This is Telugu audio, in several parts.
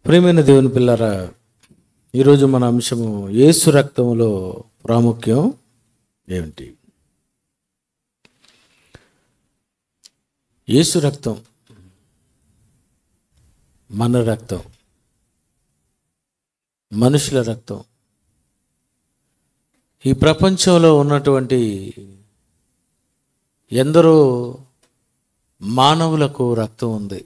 ప్రియమైన దేవుని పిల్లరా, ఈరోజు మన అంశము యేసు రక్తంలో ప్రాముఖ్యం ఏమిటి? యేసు రక్తం మన రక్తం, మనుషుల రక్తం. ఈ ప్రపంచంలో ఉన్నటువంటి ఎందరో మానవులకు రక్తం ఉంది.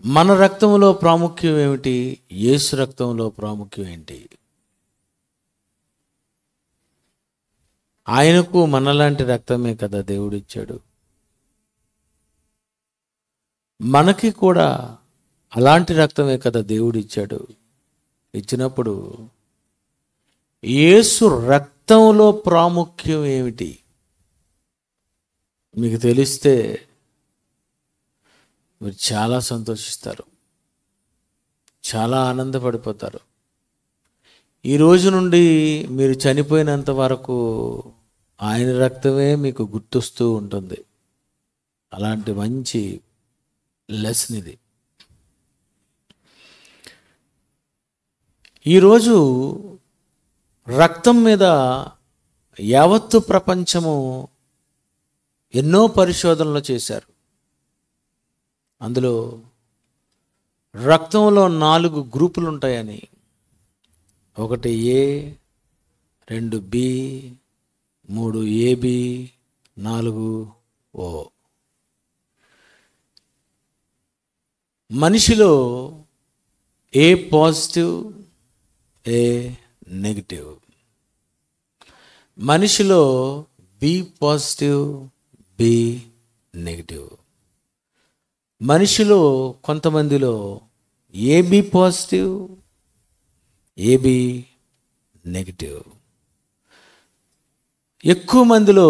మన రక్తంలో ప్రాముఖ్యం ఏమిటి? యేసు రక్తంలో ప్రాముఖ్యం ఏంటి? ఆయనకు మనలాంటి రక్తమే కదా దేవుడిచ్చాడు. మనకి కూడా అలాంటి రక్తమే కదా దేవుడిచ్చాడు. ఇచ్చినప్పుడు యేసు రక్తంలో ప్రాముఖ్యం ఏమిటి మీకు తెలిస్తే మీరు చాలా సంతోషిస్తారు, చాలా ఆనందపడిపోతారు. ఈ రోజు నుండి మీరు చనిపోయినంత వరకు ఆయన రక్తమే మీకు గుర్తొస్తూ ఉంటుంది. అలాంటి మంచి లెసన్ ఇది. ఈరోజు రక్తం మీద యావత్తు ప్రపంచము ఎన్నో పరిశోధనలు చేశారు. అందులో రక్తంలో 4 గ్రూపులు ఉంటాయని, 1 A, 2 B, 3 AB, 4 O. మనిషిలో A పాజిటివ్, A నెగిటివ్. మనిషిలో B పాజిటివ్, B నెగిటివ్. మనిషిలో కొంతమందిలో ఏబి పాజిటివ్, ఏబి నెగిటివ్. ఎక్కువ మందిలో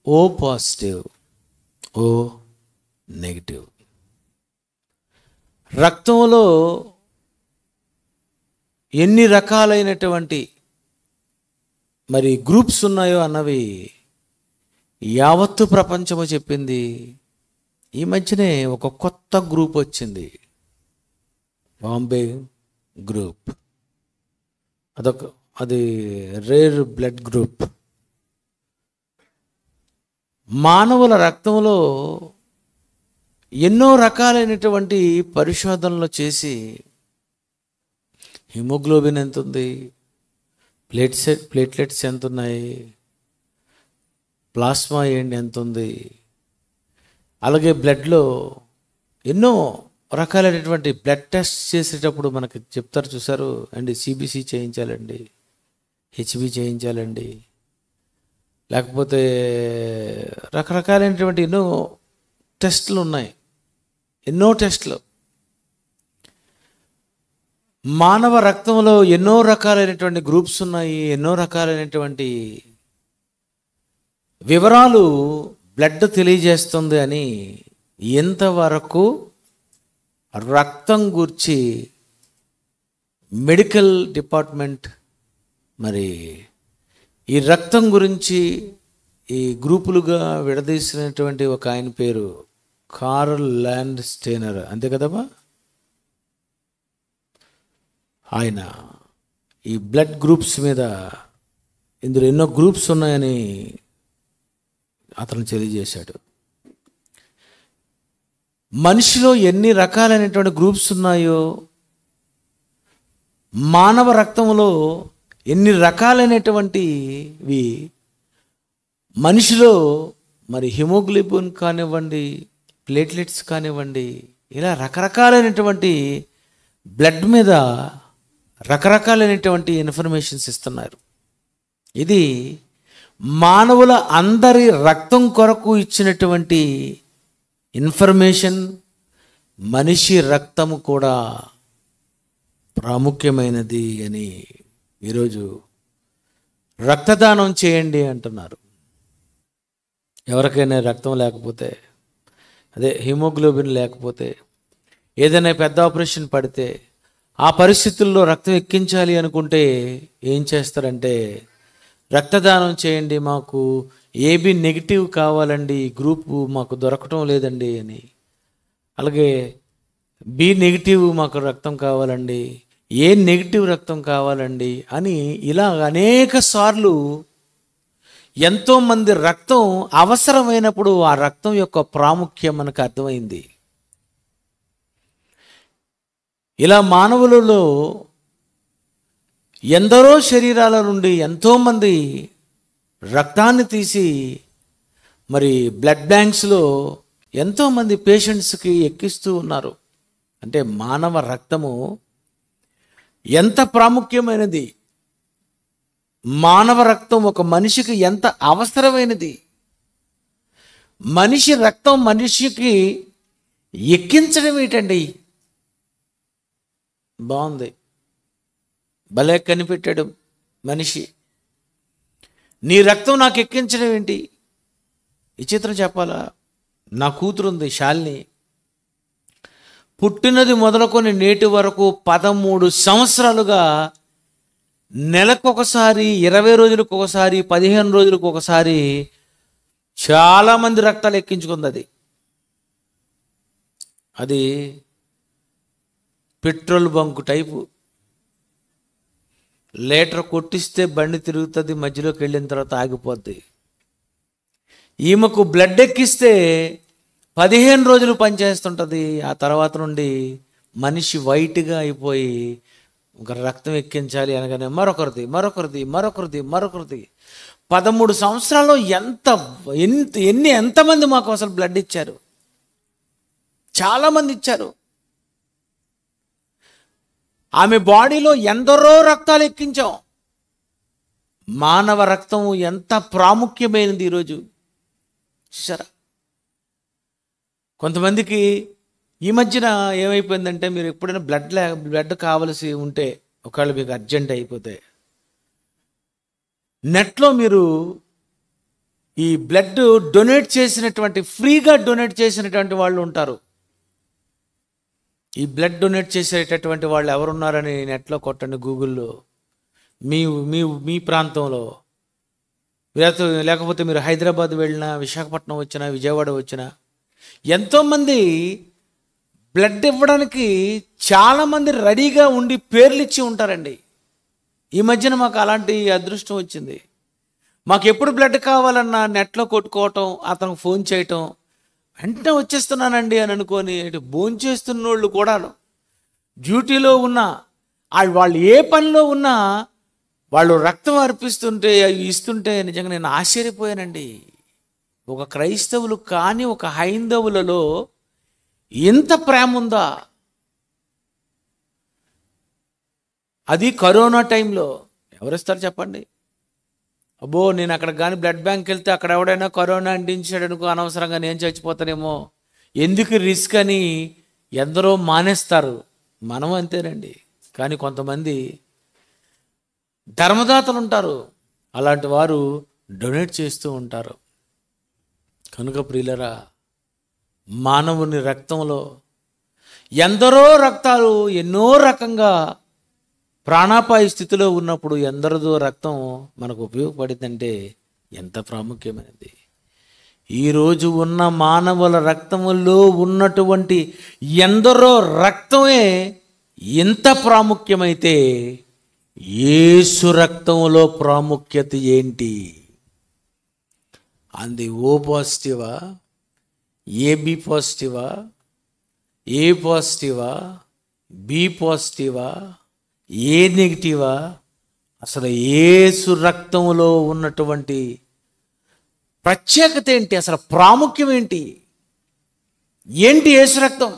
ఓ పాజిటివ్, ఓ నెగిటివ్. రక్తంలో ఎన్ని రకాలైనటువంటి గ్రూప్స్ ఉన్నాయో అన్నవి యావత్తు ప్రపంచము చెప్పింది. ఈ మధ్యనే ఒక కొత్త గ్రూప్ వచ్చింది, బాంబే గ్రూప్. అది రేర్ బ్లడ్ గ్రూప్. మానవుల రక్తంలో ఎన్నో రకాలైనటువంటి పరిశోధనలు చేసి హిమోగ్లోబిన్ ఎంత ఉంది, ప్లేట్లెట్స్ ఎంత ఉన్నాయి, ప్లాస్మా ఎంత ఉంది, అలాగే బ్లడ్లో ఎన్నో రకాలైనటువంటి బ్లడ్ టెస్ట్ చేసేటప్పుడు మనకి చెప్తారు, చూసారు అండి, సిబిసి చేయించాలండి, హెచ్బి చేయించాలండి, లేకపోతే రకరకాలైనటువంటి ఎన్నో టెస్టులు ఉన్నాయి, ఎన్నో టెస్టులు. మానవ రక్తంలో ఎన్నో రకాలైనటువంటి గ్రూప్స్ ఉన్నాయి, ఎన్నో రకాలైనటువంటి వివరాలు బ్లడ్ తెలియజేస్తుంది అని ఎంతవరకు రక్తం గురించి మెడికల్ డిపార్ట్మెంట్ ఈ రక్తం గురించి ఈ గ్రూపులుగా విడదీసినటువంటి ఒక ఆయన పేరు కార్ల్ ల్యాండ్ స్టేనర్, అంతే కదమ్మా. ఆయన ఈ బ్లడ్ గ్రూప్స్ మీద ఇందులో ఎన్నో గ్రూప్స్ ఉన్నాయని అతను తెలియజేశాడు. మనిషిలో ఎన్ని రకాలైనటువంటి గ్రూప్స్ ఉన్నాయో, మానవ రక్తంలో ఎన్ని రకాలైనటువంటివి మనిషిలో హిమోగ్లోబిన్ కానివ్వండి, ప్లేట్లెట్స్ కానివ్వండి, ఇలా రకరకాలైనటువంటి బ్లడ్ మీద రకరకాలైనటువంటి ఇన్ఫర్మేషన్స్ ఇస్తున్నారు. ఇది మానవుల అందరి రక్తం కొరకు ఇచ్చినటువంటి ఇన్ఫర్మేషన్. మనిషి రక్తము కూడా ప్రాముఖ్యమైనది అని ఈరోజు రక్తదానం చేయండి అంటున్నారు. ఎవరికైనా రక్తం లేకపోతే, హిమోగ్లోబిన్ లేకపోతే, ఏదైనా పెద్ద ఆపరేషన్ పడితే, ఆ పరిస్థితుల్లో రక్తం ఎక్కించాలి అనుకుంటే ఏం చేస్తారంటే, రక్తదానం చేయండి, మాకు ఏబి నెగిటివ్ కావాలండి, ఈ గ్రూపు మాకు దొరకటం లేదండి అని అలాగే బి నెగిటివ్ మాకు రక్తం కావాలండి, ఏ నెగిటివ్ రక్తం కావాలండి అని ఇలా అనేక సార్లు ఎంతోమంది రక్తం అవసరమైనప్పుడు ఆ రక్తం యొక్క ప్రాముఖ్యం మనకు అర్థమైంది. ఇలా మానవులలో ఎందరో శరీరాల నుండి ఎంతోమంది రక్తాన్ని తీసి మరి బ్లడ్ బ్యాంక్స్లో ఎంతోమంది పేషెంట్స్కి ఎక్కిస్తూ ఉన్నారు. అంటే మానవ రక్తము ఎంత ప్రాముఖ్యమైనది, మానవ రక్తం ఒక మనిషికి ఎంత అవసరమైనది. మనిషి రక్తం మనిషికి ఎక్కించడం ఏంటండి? బాగుంది, భలే కనిపెట్టాడు మనిషి. నీ రక్తం నాకు ఎక్కించడం ఏంటి? ఈ చిత్రం చెప్పాలా? నా కూతురు ఉంది శాలిని, పుట్టినది మొదలుకొని నేటి వరకు 13 సంవత్సరాలుగా నెలకు ఒకసారి, 20 రోజులకు ఒకసారి, 15 రోజులకు ఒకసారి చాలామంది రక్తాలు ఎక్కించుకుంది. అది పెట్రోల్ బంకు టైపు, లీటర్ కొట్టిస్తే బండి తిరుగుతుంది, మధ్యలోకి వెళ్ళిన తర్వాత ఆగిపోద్ది. ఈమెకు బ్లడ్ ఎక్కిస్తే 15 రోజులు పనిచేస్తుంటుంది. ఆ తర్వాత నుండి మనిషి వైట్గా అయిపోయి ఒక రక్తం ఎక్కించాలి అనగానే మరొకరిది 13 సంవత్సరాల్లో ఎంతమంది మాకు అసలు బ్లడ్ ఇచ్చారు? చాలామంది ఇచ్చారు. ఆమె బాడీలో ఎందరో రక్తాలు ఎక్కించాం. మానవ రక్తం ఎంత ప్రాముఖ్యమైనది ఈరోజు చూసారా? కొంతమందికి ఈ మధ్యన ఏమైపోయిందంటే, మీరు ఎప్పుడైనా బ్లడ్ కావలసి ఉంటే, ఒకవేళ మీకు అర్జెంట్ అయిపోతే, నెట్లో మీరు ఈ బ్లడ్ డొనేట్ చేసినటువంటి, ఫ్రీగా డొనేట్ చేసినటువంటి వాళ్ళు ఉంటారు. ఈ బ్లడ్ డొనేట్ చేసేటటువంటి వాళ్ళు ఎవరున్నారని నెట్లో కొట్టండి, గూగుల్లో. మీ మీ మీ ప్రాంతంలో, లేకపోతే మీరు హైదరాబాద్ వెళ్ళినా, విశాఖపట్నం వచ్చినా, విజయవాడ వచ్చినా, ఎంతోమంది బ్లడ్ ఇవ్వడానికి చాలామంది రెడీగా ఉండి పేర్లు ఇచ్చి ఉంటారండి. ఈ మధ్యన మాకు అలాంటి అదృష్టం వచ్చింది. మాకు ఎప్పుడు బ్లడ్ కావాలన్నా నెట్లో కొట్టుకోవటం, అతనికి ఫోన్ చేయటం, వెంటనే వచ్చేస్తున్నానండి అని అనుకొని, భోంచేస్తున్న వాళ్ళు కూడా డ్యూటీలో ఉన్నా, వాళ్ళు ఏ పనిలో ఉన్నా వాళ్ళు రక్తం అర్పిస్తుంటే, ఇస్తుంటే నిజంగా నేను ఆశ్చర్యపోయానండి. ఒక క్రైస్తవులు కానీ ఒక హైందవులలో ఎంత ప్రేమ ఉందా? అది కరోనా టైంలో ఎవరిస్తారు చెప్పండి? అబ్బో, నేను అక్కడ కానీ బ్లడ్ బ్యాంక్ వెళ్తే అక్కడ ఎవడైనా కరోనా అంటించాడు అనుకో, అనవసరంగా నేను చచ్చిపోతానేమో, ఎందుకు రిస్క్ అని ఎందరో మానేస్తారు. మనం అంతేనండి. కానీ కొంతమంది ధర్మదాతలు ఉంటారు, అలాంటి వారు డొనేట్ చేస్తూ ఉంటారు. కనుక ప్రియులరా, మానవుని రక్తంలో ఎందరో రక్తాలు ఎన్నో రకంగా ప్రాణాపాయ స్థితిలో ఉన్నప్పుడు ఎందరిదో రక్తం మనకు ఉపయోగపడిందంటే ఎంత ప్రాముఖ్యమైనది. ఈరోజు ఉన్న మానవుల రక్తములో ఉన్నటువంటి ఎందరో రక్తమే ఎంత ప్రాముఖ్యమైతే, యేసు రక్తంలో ప్రాముఖ్యత ఏంటి? అంది ఓ పాజిటివా, ఏబి పాజిటివా, ఏ పాజిటివా, బి పాజిటివా, ఏ నెగిటివా? అసలు యేసు రక్తంలో ఉన్నటువంటి ప్రత్యేకత ఏంటి? అసలు ప్రాముఖ్యం ఏంటి? ఏంటి యేసు రక్తం?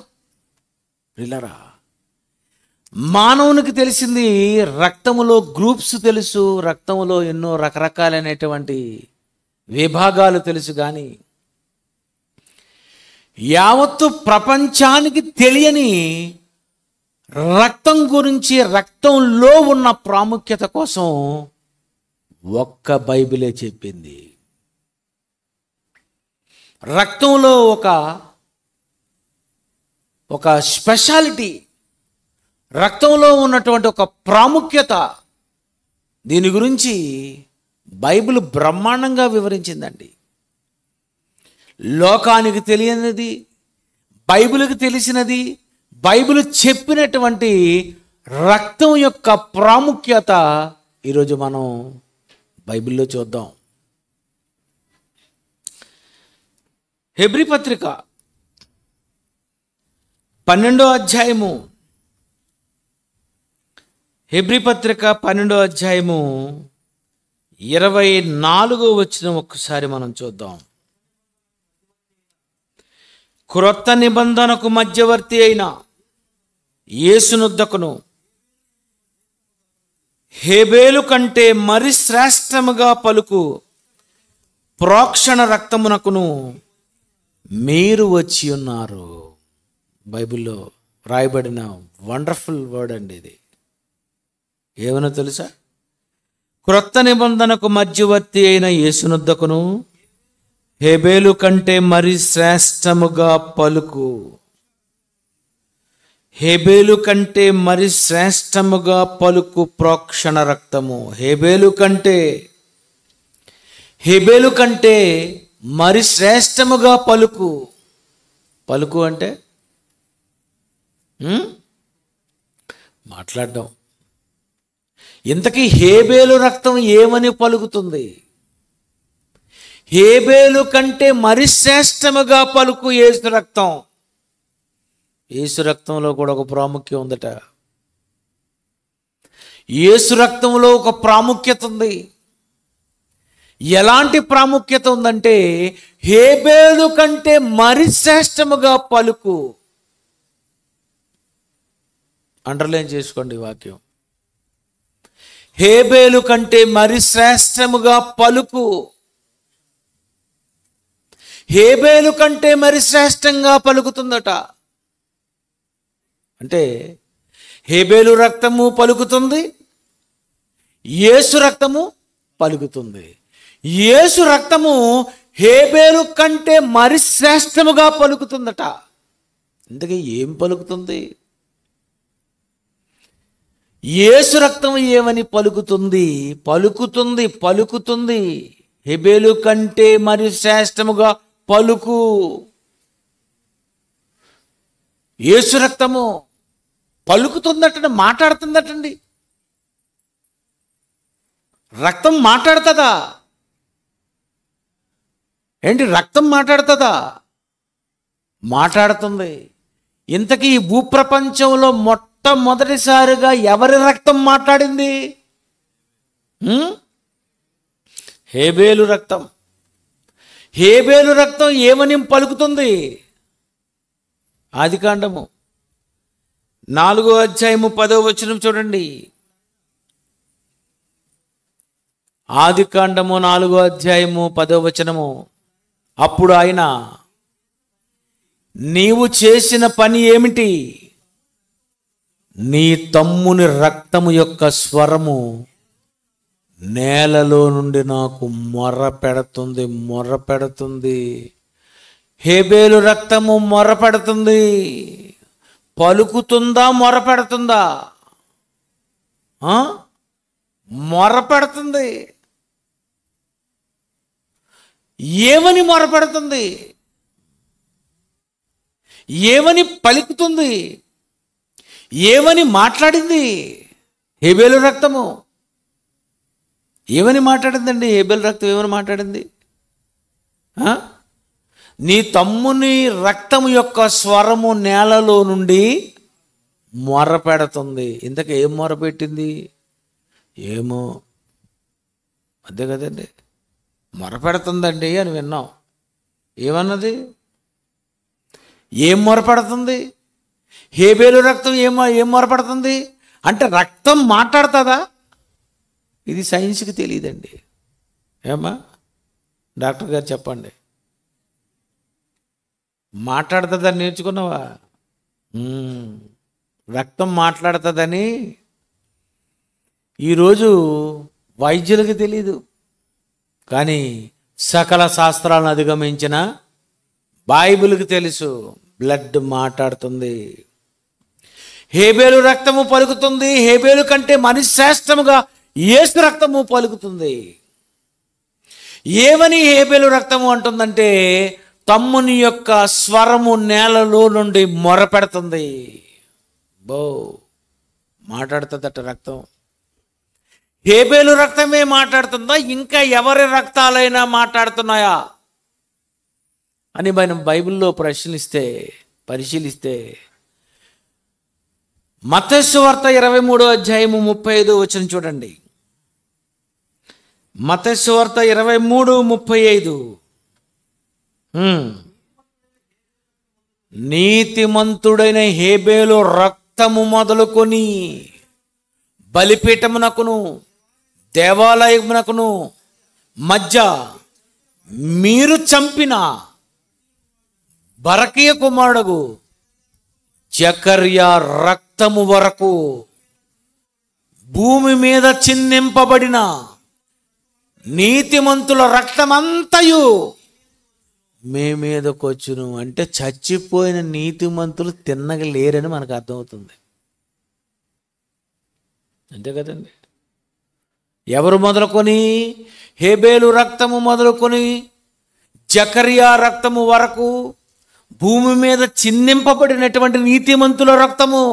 ప్రియులారా, మానవునికి తెలిసింది రక్తములో గ్రూప్స్ తెలుసు, రక్తములో ఎన్నో రకరకాలైనటువంటి విభాగాలు తెలుసు, కానీ యావత్తు ప్రపంచానికి తెలియని రక్తం గురించి, రక్తంలో ఉన్న ప్రాముఖ్యత కోసం ఒక్క బైబిలే చెప్పింది. రక్తంలో ఒక స్పెషాలిటీ, రక్తంలో ఉన్నటువంటి ఒక ప్రాముఖ్యత, దీని గురించి బైబిల్ బ్రహ్మాండంగా వివరించిందండి. లోకానికి తెలియనిది, బైబిల్కి తెలిసినది, బైబిల్ చెప్పినటువంటి రక్తం యొక్క ప్రాముఖ్యత ఈరోజు మనం బైబిల్లో చూద్దాం. హెబ్రీ పత్రిక 12వ అధ్యాయము, హెబ్రీ పత్రిక 12వ అధ్యాయము 24వ వచనం ఒక్కసారి మనం చూద్దాం. క్రొత్త నిబంధనకు మధ్యవర్తి అయిన యేసునొద్దకును హేబేలు కంటే మరి శ్రేష్టముగా పలుకు ప్రోక్షణ రక్తమునకును మీరు వచ్చి ఉన్నారు. బైబిల్లో రాయబడిన వండర్ఫుల్ వర్డ్ అండి ఇది. ఏమన్నా తెలుసా? క్రొత్త నిబంధనకు మధ్యవర్తి అయిన యేసునొద్దకును హేబేలు కంటే మరి శ్రేష్టముగా పలుకు. హేబేలు కంటే మరి శ్రేష్టముగా పలుకు ప్రోక్షణ రక్తము. హేబేలు కంటే మరి శ్రేష్టముగా పలుకు. పలుకు అంటే మాట్లాడడం. ఇంతకీ హేబేలు రక్తం ఏమని పలుకుతుంది? హేబేలు కంటే మరి శ్రేష్టముగా పలుకు యేసు రక్తం. యేసు రక్తంలో కూడా ఒక ప్రాముఖ్యం ఉందట. యేసు రక్తంలో ఒక ప్రాముఖ్యత ఉంది. ఎలాంటి ప్రాముఖ్యత ఉందంటే హేబేలు కంటే మరి శ్రేష్టముగా పలుకు. అండర్లైన్ చేసుకోండి వాక్యం. హేబేలు కంటే మరి శ్రేష్టముగా పలుకు. హేబేలు కంటే మరి శ్రేష్టంగా పలుకుతుందట. అంటే హేబేలు రక్తము పలుకుతుంది, యేసు రక్తము పలుకుతుంది. యేసు రక్తము హేబేలు కంటే మరి శ్రేష్టముగా పలుకుతుందట. ఇంతకీ ఏం పలుకుతుంది? యేసు రక్తం ఏమని పలుకుతుంది? పలుకుతుంది హేబేలు కంటే మరి శ్రేష్టముగా పలుకు. యేసు రక్తము పలుకుతుందట, మాట్లాడుతుందటండి. రక్తం మాట్లాడుతుందా ఏంటి? రక్తం మాట్లాడుతుందా? మాట్లాడుతుంది. ఇంతకీ ఈ భూప్రపంచంలో మొట్టమొదటిసారిగా ఎవరి రక్తం మాట్లాడింది? హేబేలు రక్తం. హేబేలు రక్తం ఏమని పలుకుతుంది? ఆదికాండము 4వ అధ్యాయము 10వ వచనం చూడండి. ఆదికాండము 4వ అధ్యాయము 10వ వచనము. అప్పుడు ఆయన, నీవు చేసిన పని ఏమిటి? నీ తమ్ముని రక్తము యొక్క స్వరము నేలలో నుండి నాకు మొర్ర పెడుతుంది. హేబేలు రక్తము మొర్ర పెడుతుంది. పలుకుతుందా? మొర్ర పెడుతుందా? మొర్ర పెడుతుంది. ఏమని మొర్ర పెడుతుంది? ఏమని పలుకుతుంది? ఏమని మాట్లాడింది? హేబేలు రక్తము ఏమని మాట్లాడిందండి? హేబేలు రక్తం ఏమని మాట్లాడింది? నీ తమ్ముని రక్తము యొక్క స్వరము నేలలో నుండి మొర్ర పెడుతుంది. ఇంతకు ఏం మొర్ర పెట్టింది? ఏమో, అదే కదండి, మొర్ర పెడుతుందండి అని విన్నాం. ఏమన్నది? ఏం మొర్ర పెడుతుంది? హేబేలు రక్తం ఏం మొర్ర పెడుతుంది అంటే రక్తం మాట్లాడుతుందా? ఇది సైన్స్కి తెలియదండి. ఏమా డాక్టర్ గారు చెప్పండి. మాట్లాడుతుందని నేర్చుకున్నావా? రక్తం మాట్లాడుతుందని ఈరోజు వైద్యులకు తెలీదు, కానీ సకల శాస్త్రాలను అధిగమించిన బైబిల్కి తెలుసు. బ్లడ్ మాట్లాడుతుంది. హేబేలు రక్తము పలుకుతుంది. హేబేలు కంటే మరి శ్రేష్టముగా యేసు రక్తము పలుకుతుంది. ఏమని హేబేలు రక్తము అంటుందంటే తమ్ముని యొక్క స్వరము నేలలో నుండి మొరపెడుతుంది. బో మాట్లాడుతుందట రక్తం. హేబేలు రక్తమే మాట్లాడుతుందా, ఇంకా ఎవరి రక్తాలైనా మాట్లాడుతున్నాయా అని మనం బైబిల్లో పరిశీలిస్తే మత్తయి సువార్త 23:35 చూడండి. మత్తయి సువార్త 23:35. నీతిమంతుడైన హేబేలు రక్తము మొదలుకొని బలిపీఠమునకును దేవాలయమునకును మధ్య మీరు చంపిన బరకీయ కుమారుడు జకర్యా రక్తము వరకు భూమి మీద చిందింపబడిన నీతిమంతుల రక్తమంతయు మీ మీదకు వచ్చును. అంటే చచ్చిపోయిన నీతిమంతులు తిన్నగలేరని మనకు అర్థమవుతుంది. అంతే కదండి. ఎవరు మొదలుకొని? హేబేలు రక్తము మొదలుకొని జకర్యా రక్తము వరకు భూమి మీద చిందింపబడినటువంటి నీతిమంతుల రక్తము.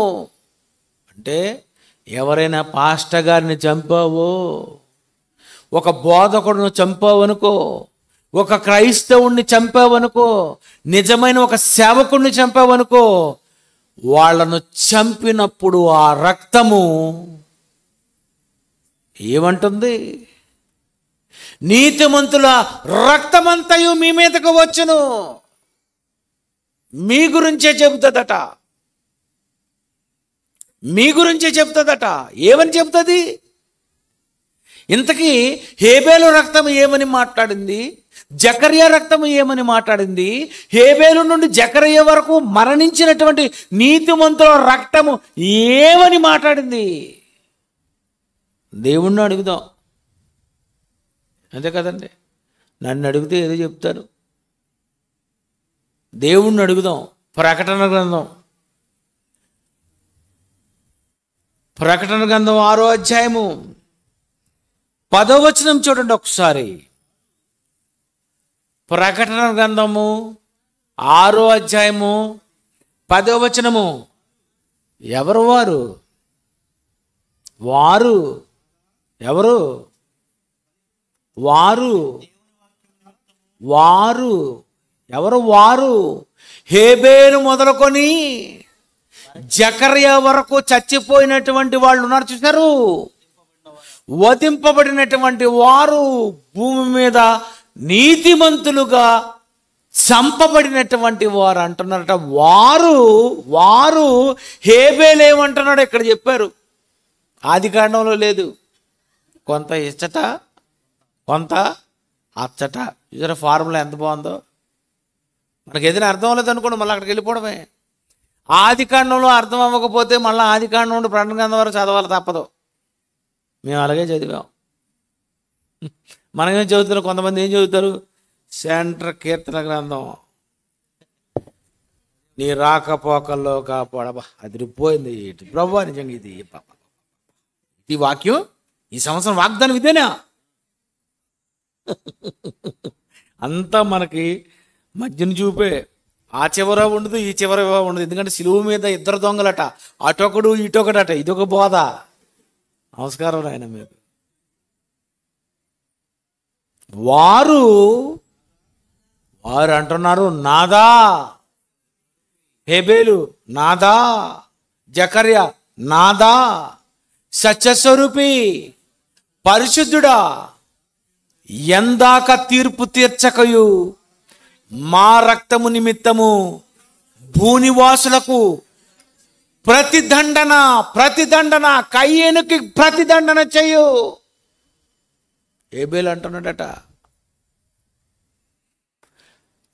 అంటే ఎవరైనా పాస్టర్ గారిని చంపావో, ఒక బోధకుడిని చంపావనుకో, ఒక క్రైస్తవుణ్ణి చంపావనుకో, నిజమైన ఒక సేవకుడిని చంపావనుకో, వాళ్ళను చంపినప్పుడు ఆ రక్తము ఏమంటుంది? నీతిమంతుల రక్తమంతయు మీ మీదకు వచ్చును. మీ గురించే చెబుతుందట. ఏమని చెబుతుంది? ఇంతకీ హేబేలు రక్తం ఏమని మాట్లాడింది? జకర్యా రక్తం ఏమని మాట్లాడింది? హేబేలు నుండి జకర్యా వరకు మరణించినటువంటి నీతిమంతుల రక్తము ఏమని మాట్లాడింది? దేవుణ్ణి అడుగుదాం. అంతే కదండి. నన్ను అడిగితే ఏదో చెప్తాను. దేవుణ్ణి అడుగుదాం. ప్రకటన గ్రంథం 6వ అధ్యాయము 10వ వచనం చూడండి ఒకసారి. ప్రకటన గ్రంథము 6వ అధ్యాయము 10వ వచనము. ఎవరు వారు? ఎవరు వారు? హేబేలు మొదలుకొని జకర్యా వరకు చచ్చిపోయినటువంటి వాళ్ళు ఉన్నారు చూశారు. వధింపబడినటువంటి వారు, భూమి మీద నీతిమంతులుగా చంపబడినటువంటి వారు అంటున్నారట. వారు హేబేలు ఏమంటున్నాడు ఇక్కడ చెప్పారు. ఆదికాండంలో లేదు. కొంత ఇచ్చట, కొంత అచ్చట. చూసారా ఫార్ములా ఎంత బాగుందో. మనకి ఏదైనా అర్థం అవ్వలేదు అనుకోండి, మళ్ళీ అక్కడికి వెళ్ళిపోవడమే. ఆదికాండంలో అర్థం అవ్వకపోతే మళ్ళీ ఆదికాండం నుండి ప్రకటన గ్రంథం వరకు చదవాలి, తప్పదు. మేము అలాగే చదివాం. మనమేం చదువుతున్నాం? కొంతమంది ఏం చదువుతారు? సెంటర్ కీర్తన గ్రంథం, నీ రాకపోకల్లో కాపాడబా, అదిరిపోయింది ప్రభు. నిజంగా ఈ వాక్యం ఈ సంవత్సరం వాగ్దానం ఇదేనా? అంతా మనకి మధ్యన చూపే. ఆ చివర ఉండదు, ఈ చివర ఉండదు. ఎందుకంటే సిలువ మీద ఇద్దరు దొంగలట, అటొకడు ఇటొకడట. ఇదొక బోధ. నమస్కారం నాయన. మీకు వారు అంటున్నారు, నాదా హేబేలు, నాదా జకర్యా, నాదా సత్యస్వరూపి, పరిశుద్ధుడా, ఎందాక తీర్పు తీర్చకయు మా రక్తము నిమిత్తము భూనివాసులకు ప్రతిదండన కయ్యేనుకి ప్రతిదండన చేయు. హేబేలు అంటున్నాడట,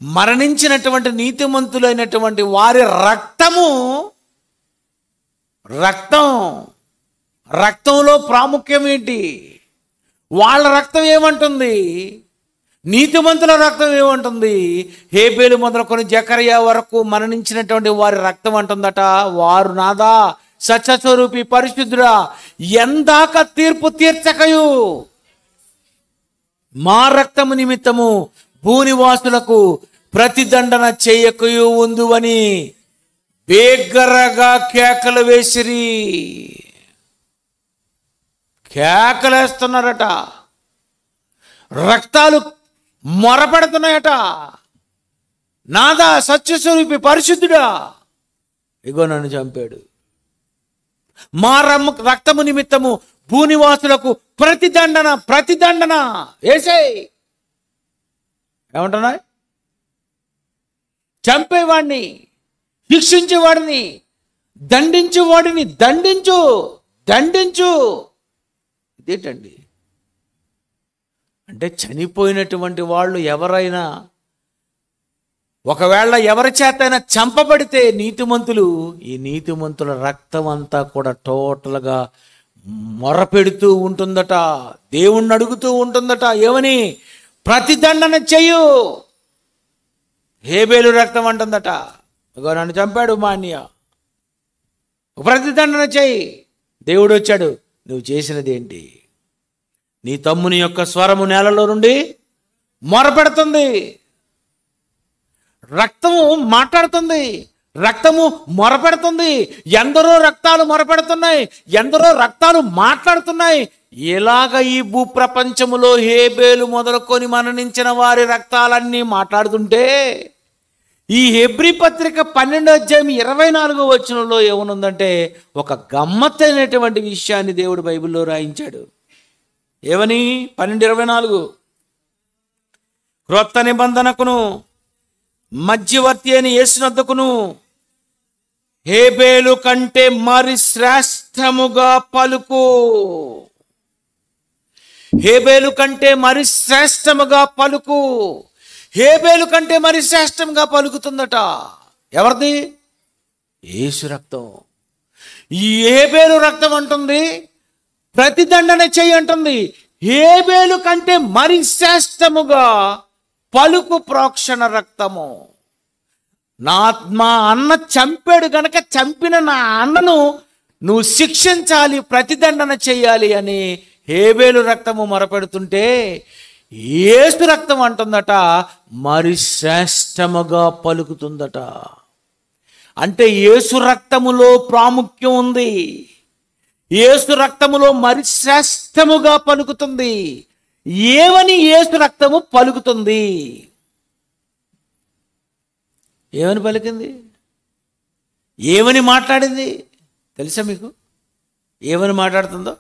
మరణించినటువంటి నీతిమంతులైనటువంటి వారి రక్తంలో ప్రాముఖ్యం ఏంటి? వాళ్ళ రక్తం ఏమంటుంది? నీతిమంతుల రక్తం ఏమంటుంది? హేబేలు మొదలుకొని జకర్యా వరకు మరణించినటువంటి వారి రక్తం అంటుందట, వారు నాదా సత్యస్వరూపి, పరిశుద్ధుడా, ఎందాక తీర్పు తీర్చకయు మా రక్తము నిమిత్తము భూనివాసులకు ప్రతిదండన చేయకయు ఉందువని బిగ్గరగా కేకలు వేసిరి. కేకలేస్తున్నారట, రక్తాలు మొరపెడుతున్నాయట. నాదా సత్యస్వరూపి పరిశుద్ధుడా, ఇగో నన్ను చంపాడు. మా రక్తము నిమిత్తము భూనివాసులకు ప్రతిదండన వేసేయ్. ఏమంటున్నా? చంపేవాడిని, శిక్షించేవాడిని, దండించేవాడిని దండించు. ఇదేంటండి? అంటే చనిపోయినటువంటి వాళ్ళు ఎవరైనా ఒకవేళ ఎవరి చేతైనా చంపబడితే నీతిమంతులు, ఈ నీతిమంతుల రక్తం అంతా కూడా టోటల్గా మొరపెడుతూ ఉంటుందట, దేవుణ్ణి అడుగుతూ ఉంటుందట. ఏమని? ప్రతిదండన చెయ్యు. హేబేలు రక్తం అంటుందట, ఇగో నన్ను చంపాడు మా అన్నయ్య, ప్రతిదండన చెయ్యి. దేవుడు వచ్చాడు, నువ్వు చేసినది ఏంటి? నీ తమ్ముని యొక్క స్వరము నేలలో నుండి మొరపెడుతుంది. రక్తము మాట్లాడుతుంది, రక్తము మొరపెడుతుంది. ఎందరో రక్తాలు మొరపెడుతున్నాయి, ఎందరో రక్తాలు మాట్లాడుతున్నాయి. ఇలాగ ఈ భూప్రపంచములో హేబేలు మొదలుకొని మరణించిన వారి రక్తాలన్నీ మాట్లాడుతుంటే, ఈ హెబ్రీ పత్రిక 12:24 ఏమనుందంటే, ఒక గమ్మత్తైనటువంటి విషయాన్ని దేవుడు బైబిల్లో రాయించాడు. ఏమని? 12:24 క్రొత్త నిబంధనకును మధ్యవర్తి అయిన యేసునొద్దకును హేబేలు కంటే మరి శ్రేష్టముగా పలుకు. హేబేలు కంటే మరి శ్రేష్టముగా పలుకు. హేబేలు కంటే మరి శ్రేష్టంగా పలుకుతుందట. ఎవరిది? యేసు రక్తం. ఈ హేబేలు రక్తం అంటుంది ప్రతిదండన చెయ్యి అంటుంది. హేబేలు కంటే మరి శ్రేష్టముగా పలుకు ప్రోక్షణ రక్తము. మా అన్న చంపాడు గనక చంపిన నా అన్నను నువ్వు శిక్షించాలి, ప్రతిదండన చెయ్యాలి అని హేబేలు రక్తము మొరపెడుతుంటే, యేసు రక్తం అంటుందట మరి శ్రేష్టముగా పలుకుతుందట. అంటే యేసు రక్తములో ప్రాముఖ్యం ఉంది. యేసు రక్తములో మరి శ్రేష్టముగా పలుకుతుంది. ఏమని యేసు రక్తము పలుకుతుంది? ఏమని పలికింది? ఏమని మాట్లాడింది తెలుసా మీకు? ఏమని మాట్లాడుతుందో?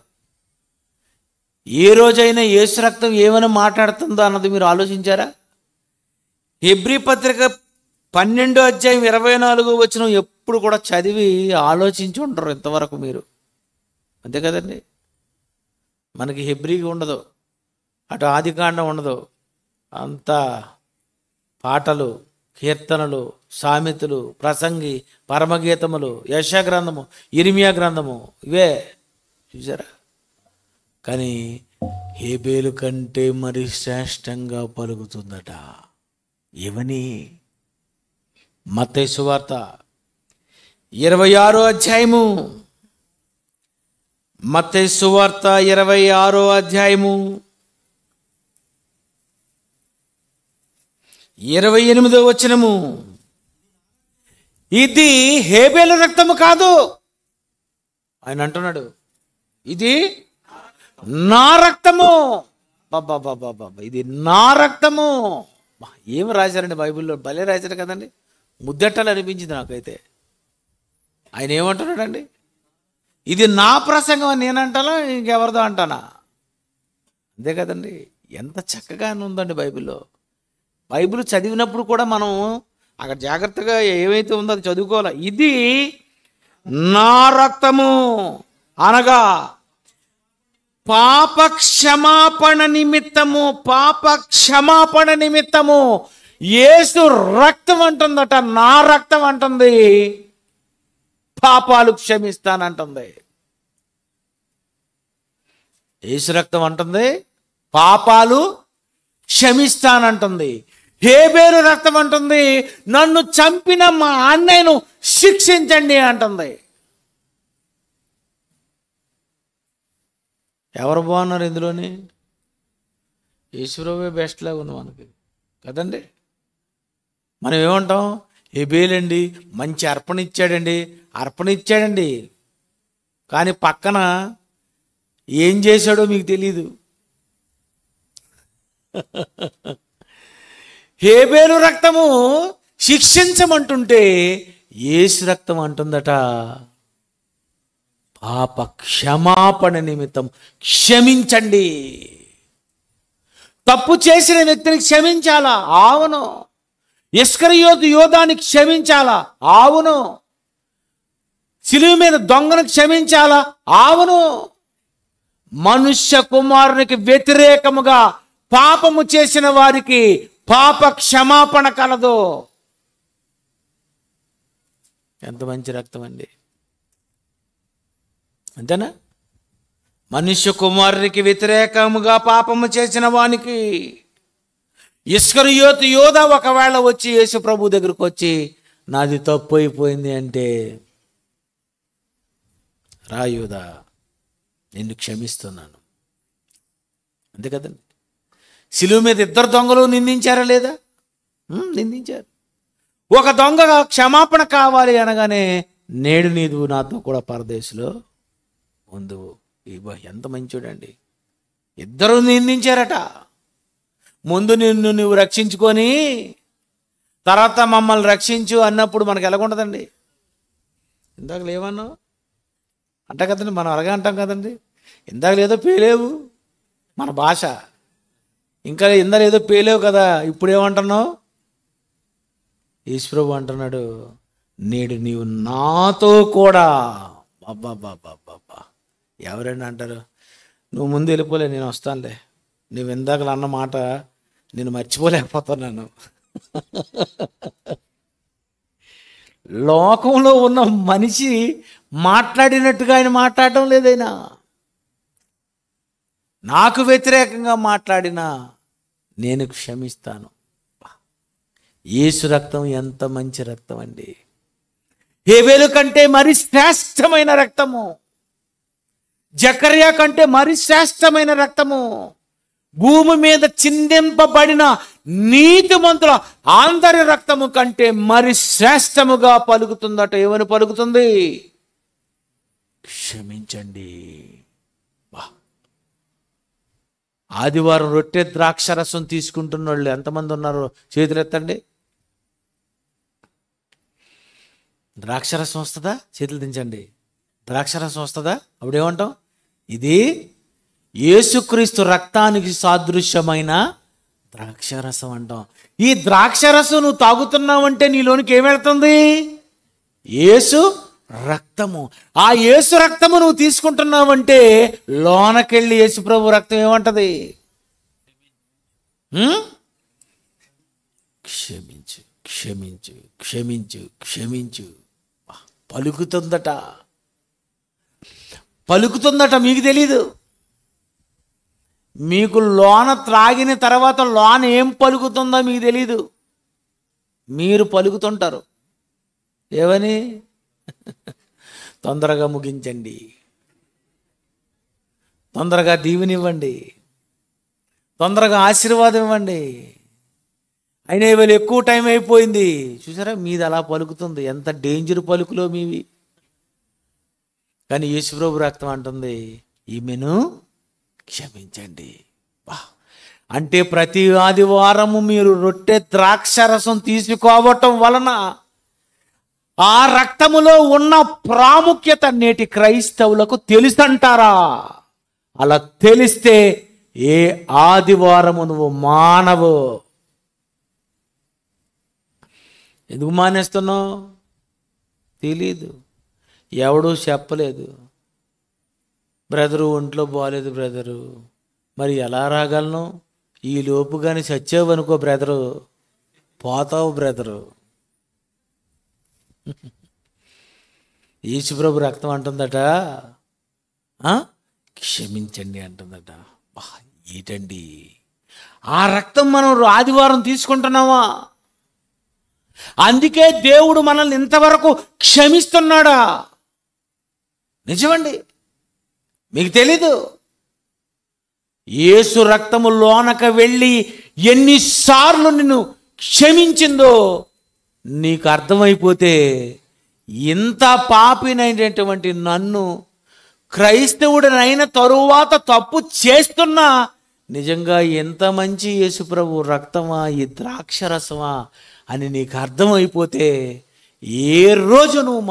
ఏ రోజైనా యేసు రక్తం ఏమని మాట్లాడుతుందో అన్నది మీరు ఆలోచించారా? హెబ్రీ పత్రిక 12:24 ఎప్పుడు కూడా చదివి ఆలోచించి ఉంటారు ఇంతవరకు మీరు. అంతే కదండి. మనకి హెబ్రీకి ఉండదు, అటు ఆదికాండం ఉండదు. అంతా పాటలు, కీర్తనలు, సామెతలు, ప్రసంగి, పరమగీతములు, యెషయా గ్రంథము, ఇర్మియా గ్రంథము, ఇవే చూసారా. కానీ హేబేలు కంటే మరి శ్రేష్టంగా పలుకుతుందట. ఏమని? మత్తయి సువార్త 26వ అధ్యాయము. మత్తయి సువార్త 26వ అధ్యాయము 28వ వచనము. ఇది హేబేలు రక్తము కాదు, ఆయన అంటున్నాడు, ఇది నా రక్తము. బాబా, ఇది నా రక్తము. ఏమి రాశారండి బైబిల్లో? భలే రాశారు కదండి. ముద్దెట్టాలు అనిపించింది నాకైతే. ఆయన ఏమంటున్నాడండి? ఇది నా ప్రసంగం అని నేనంటానా, ఇంకెవరిదో అంటానా? అంతే కదండి. ఎంత చక్కగా ఉందండి బైబిల్లో. బైబిల్ చదివినప్పుడు కూడా మనం అక్కడ జాగ్రత్తగా ఏవైతే ఉందో అది చదువుకోవాలి. ఇది నా రక్తము అనగా పాప క్షమాపణ నిమిత్తము యేసు రక్తం అంటుందట. నా రక్తం అంటుంది పాపాలు క్షమిస్తానంటుంది. యేసు రక్తం అంటుంది పాపాలు క్షమిస్తానంటుంది. హేబేలు రక్తం అంటుంది నన్ను చంపిన మా అన్నయ్యను శిక్షించండి అంటుంది. ఎవరు బాగున్నారు ఇందులోని? యేసుప్రభువే బెస్ట్ లాగా ఉంది మనకి కదండి. మనం ఏమంటాం? హేబేలండి మంచి అర్పణ ఇచ్చాడండి, కానీ పక్కన ఏం చేశాడో మీకు తెలీదు. హేబేలు రక్తము శిక్షించమంటుంటే యేసు రక్తం అంటుందట పాప క్షమాపణ నిమిత్తం క్షమించండి. తప్పు చేసిన వ్యక్తిని క్షమించాలా? అవును. ఇస్కరియోతు యోధాని క్షమించాలా? అవును. శిలువ మీద దొంగను క్షమించాలా? అవును. మనుష్య కుమారునికి వ్యతిరేకముగా పాపము చేసిన వారికి పాప క్షమాపణ కలదు. ఎంత మంచి రక్తం అండి, అంతేనా? మనుష్య కుమారునికి వ్యతిరేకముగా పాపము చేసిన వానికి ఇస్కరియోతు యోధ ఒకవేళ వచ్చి యేసు ప్రభు దగ్గరకు వచ్చి నాది తప్పు అయిపోయింది అంటే, రా యోధా, నిన్ను క్షమిస్తున్నాను, అంతే కదండి. శిలువ మీద ఇద్దరు దొంగలు నిందించారా లేదా? నిందించారు. ఒక దొంగ క్షమాపణ కావాలి అనగానే నేడు నీవు నాతో కూడా పరదేశంలో ఉందువు. ఎంత మంచోడండి. ఇద్దరు నిందించారట. ముందు నిన్ను నువ్వు రక్షించుకొని తర్వాత మమ్మల్ని రక్షించు అన్నప్పుడు మనకు ఎలాగుండదండి? ఇందాక లేవన్నావు అంట కదండి, మనం అలాగే అంటాం కదండి. ఇందాక లేదో పేలేవు మన భాష, ఇంకా ఇందాక ఏదో పేలేవు కదా, ఇప్పుడు ఏమంటున్నావు? యేసుప్రభు అంటున్నాడు, నేడు నీవు నాతో కూడా. బాబా ఎవరైనా అంటారు, నువ్వు ముందు వెళ్ళిపోలే, నేను వస్తానులే, నువ్వు ఇందాకలు అన్న మాట నేను మర్చిపోలేకపోతున్నాను. లోకంలో ఉన్న మనిషి మాట్లాడినట్టుగా ఆయన మాట్లాడటం లేదైనా. నాకు వ్యతిరేకంగా మాట్లాడినా నేను క్షమిస్తాను. యేసు రక్తం ఎంత మంచి రక్తం అండి. హేబేలు కంటే మరి శ్రేష్టమైన రక్తము, జకర్యా కంటే మరి శ్రేష్టమైన రక్తము, భూమి మీద చిందింపబడిన నీతిమంతుల అందరి రక్తము కంటే మరి శ్రేష్టముగా పలుకుతుందట. ఏమని పలుకుతుంది? క్షమించండి. ఆదివారం రొట్టె ద్రాక్షరసం తీసుకుంటున్న వాళ్ళు ఎంతమంది ఉన్నారు? చేతులు ఎత్తండి. ద్రాక్షరసం వస్తుందా? చేతులు దించండి. ద్రాక్షరసం వస్తుందా? అప్పుడేమంటాం? ఇది యేసుక్రీస్తు రక్తానికి సాదృశ్యమైన ద్రాక్షరసం అంటాం. ఈ ద్రాక్షరసం నువ్వు తాగుతున్నావంటే నీలోనికి ఏం వెళ్తుంది? యేసు రక్తము. ఆ యేసు రక్తము నువ్వు తీసుకుంటున్నావంటే లోనకెళ్ళి యేసు ప్రభు రక్తం ఏమంటది? క్షమించు, క్షమించు, క్షమించు, క్షమించు. పలుకుతుందట, పలుకుతుందట. మీకు తెలీదు. మీకు లోన త్రాగిన తర్వాత లోన ఏం పలుకుతుందో మీకు తెలీదు. మీరు పలుకుతుంటారు. ఏమని? తొందరగా ముగించండి, తొందరగా దీవెనివ్వండి, తొందరగా ఆశీర్వాదం ఇవ్వండి. అయినా ఇవాళ ఎక్కువ టైం అయిపోయింది. చూసారా, మీది అలా పలుకుతుంది. ఎంత డేంజర్ పలుకులో మీవి. కానీ యేసుప్రభు రక్తం అంటుంది, ఈమెను క్షమించండి. అంటే ప్రతి ఆదివారము మీరు రొట్టె ద్రాక్షరసం తీసుకోవటం వలన ఆ రక్తములో ఉన్న ప్రాముఖ్యత నేటి క్రైస్తవులకు తెలుసంటారా? అలా తెలిస్తే ఏ ఆదివారము నువ్వు మానవు. ఎందుకు మానేస్తున్నావు? తెలీదు, ఎవడూ చెప్పలేదు. బ్రదరు ఒంట్లో బాగాలేదు బ్రదరు, మరి ఎలా రాగలను? ఈ లోపు కానీ చచ్చావు అనుకో బ్రదరు, పోతావు బ్రదరు. యేసుప్రభు రక్తం అంటుందట, క్షమించండి అంటుందట. ఏంటండి ఆ రక్తం? మనం ఆదివారం తీసుకుంటున్నావా? అందుకే దేవుడు మనల్ని ఇంతవరకు క్షమిస్తున్నాడా? నిజమండి, మీకు తెలీదు. యేసు రక్తము లోనక వెళ్ళి ఎన్నిసార్లు నిన్ను క్షమించిందో నీకు అర్థమైపోతే ఇంత పాపినైనటువంటి నన్ను క్రైస్తవుడినైన తరువాత తప్పు చేస్తున్నా నిజంగా ఎంత మంచి యేసుప్రభు రక్తమా, ఈ ద్రాక్షరసమా అని నీకు అర్థమైపోతే ఏ రోజు నువ్వు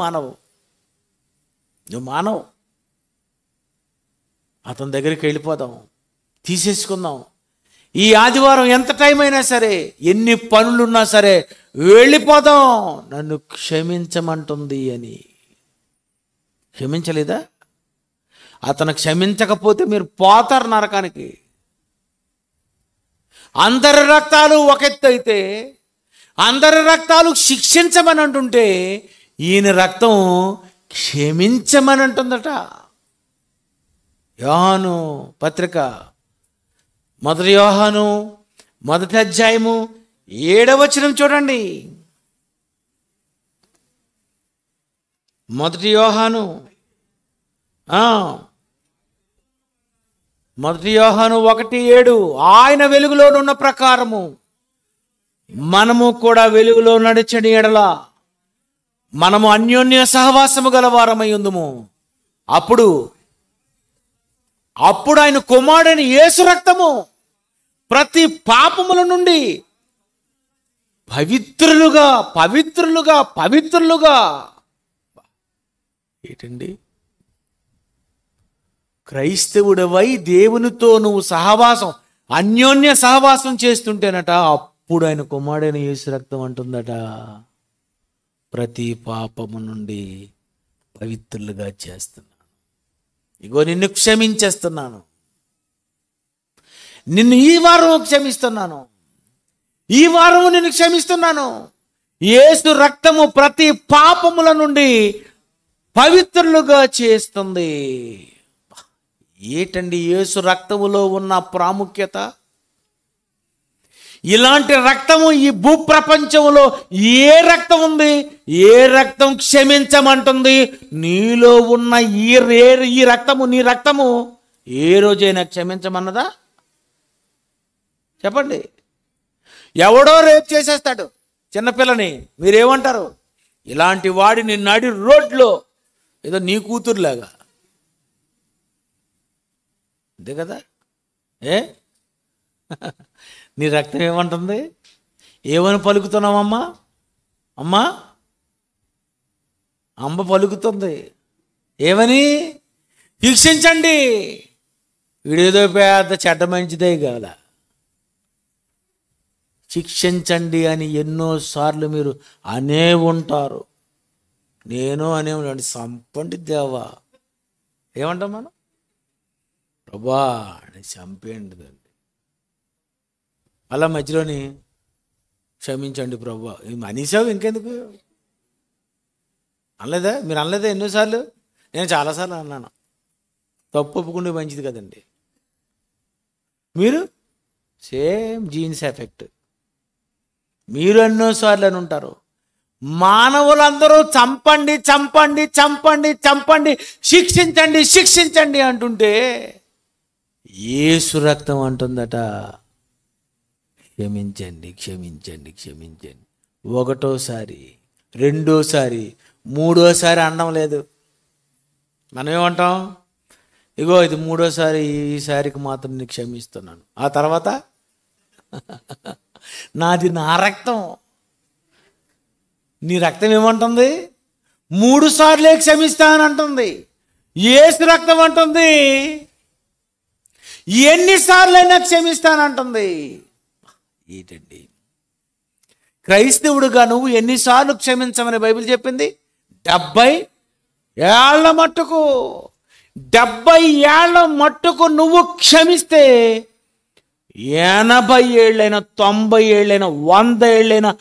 మానవు. అతని దగ్గరికి వెళ్ళిపోదాం, తీసేసుకుందాం. ఈ ఆదివారం ఎంత టైం అయినా సరే, ఎన్ని పనులున్నా సరే వెళ్ళిపోదాం, నన్ను క్షమించమంటుంది అని. క్షమించలేదా? అతను క్షమించకపోతే మీరు పోతారు నరకానికి. అందరి రక్తాలు ఒక ఎత్తు అయితే, అందరి రక్తాలు శిక్షించమని అంటుంటే, ఈయన రక్తం క్షమించమని అంటుందట. యోహాను పత్రిక 1 యోహాను 1వ అధ్యాయము 7వ వచనం చూడండి. 1 యోహాను 1:7 ఆయన వెలుగులోనున్న ప్రకారము మనము కూడా వెలుగులో నడిచని ఎడల మనము అన్యోన్య సహవాసము గలవారమై ఉందుము. అప్పుడు ఆయన కుమారుడైన యేసు రక్తము ప్రతి పాపముల నుండి పవిత్రులుగా ఏంటండి? క్రైస్తవుడవై దేవునితో నువ్వు అన్యోన్య సహవాసం చేస్తుంటేనట, అప్పుడు ఆయన కుమారుడైన యేసు రక్తం అంటుందట, ప్రతి పాపము నుండి పవిత్రులుగా చేస్తున్నాను. ఇగో నిన్ను క్షమించేస్తున్నాను, నిన్ను ఈ వారం క్షమిస్తున్నాను, ఈ వారం నిన్ను క్షమిస్తున్నాను. యేసు రక్తము ప్రతి పాపముల నుండి పవిత్రులుగా చేస్తుంది. ఏంటండి యేసు రక్తములో ఉన్న ప్రాముఖ్యత? ఇలాంటి రక్తము ఈ భూప్రపంచంలో ఏ రక్తం ఉంది? ఏ రక్తం క్షమించమంటుంది? నీలో ఉన్న ఈ రక్తము, నీ రక్తము ఏ రోజైనా క్షమించమన్నదా? చెప్పండి. ఎవడో రేపు చేసేస్తాడు చిన్నపిల్లని, మీరేమంటారు? ఇలాంటి వాడిని నడి రోడ్లో ఏదో నీ కూతురులాగా, అంతే కదా? నీ రక్తం ఏమంటుంది? ఏమని పలుకుతున్నావమ్మా? అమ్మ పలుకుతుంది ఏమని? శిక్షించండి. వీడేదో పెద్ద చెడ్డ మంచిదే కాల, శిక్షించండి అని ఎన్నోసార్లు మీరు అనే ఉంటారు. నేను అనే ఉంటాను, చంపండి దేవా. ఏమంటాం మనం? ప్రభా చంపేయండి దాన్ని. అలా మధ్యలోని క్షమించండి ప్రభా అనీసావు, ఇంకెందుకు అనలేదా? మీరు అనలేదా ఎన్నోసార్లు? నేను చాలాసార్లు అన్నాను. తప్పు ఒప్పుకుంటే మంచిది కదండి. మీరు సేమ్ జీన్స్ ఎఫెక్ట్, మీరు ఎన్నోసార్లు అని ఉంటారు. మానవులందరూ చంపండి చంపండి చంపండి చంపండి, శిక్షించండి శిక్షించండి అంటుంటే యేసు రక్తం అంటుందట, క్షమించండి క్షమించండి క్షమించండి. ఒకటోసారి, రెండోసారి, మూడోసారి అనడం లేదు. మనం ఏమంటాం? ఇగో ఇది మూడోసారి, ఈసారికి మాత్రం నీకు క్షమిస్తున్నాను. ఆ తర్వాత నాది నా రక్తం. నీ రక్తం ఏమంటుంది? 3 సార్లే క్షమిస్తానంటుంది. యేసు రక్తం అంటుంది ఎన్నిసార్లైనా క్షమిస్తానంటుంది. ఏంటండి? క్రైస్తవుడుగా నువ్వు ఎన్నిసార్లు క్షమించమని బైబిల్ చెప్పింది? 70 ఏళ్ల మట్టుకు. 70 ఏళ్ల మట్టుకు నువ్వు క్షమిస్తే 80 ఏళ్ళైనా, 90 ఏళ్ళైనా, 100 ఏళ్ళైనా,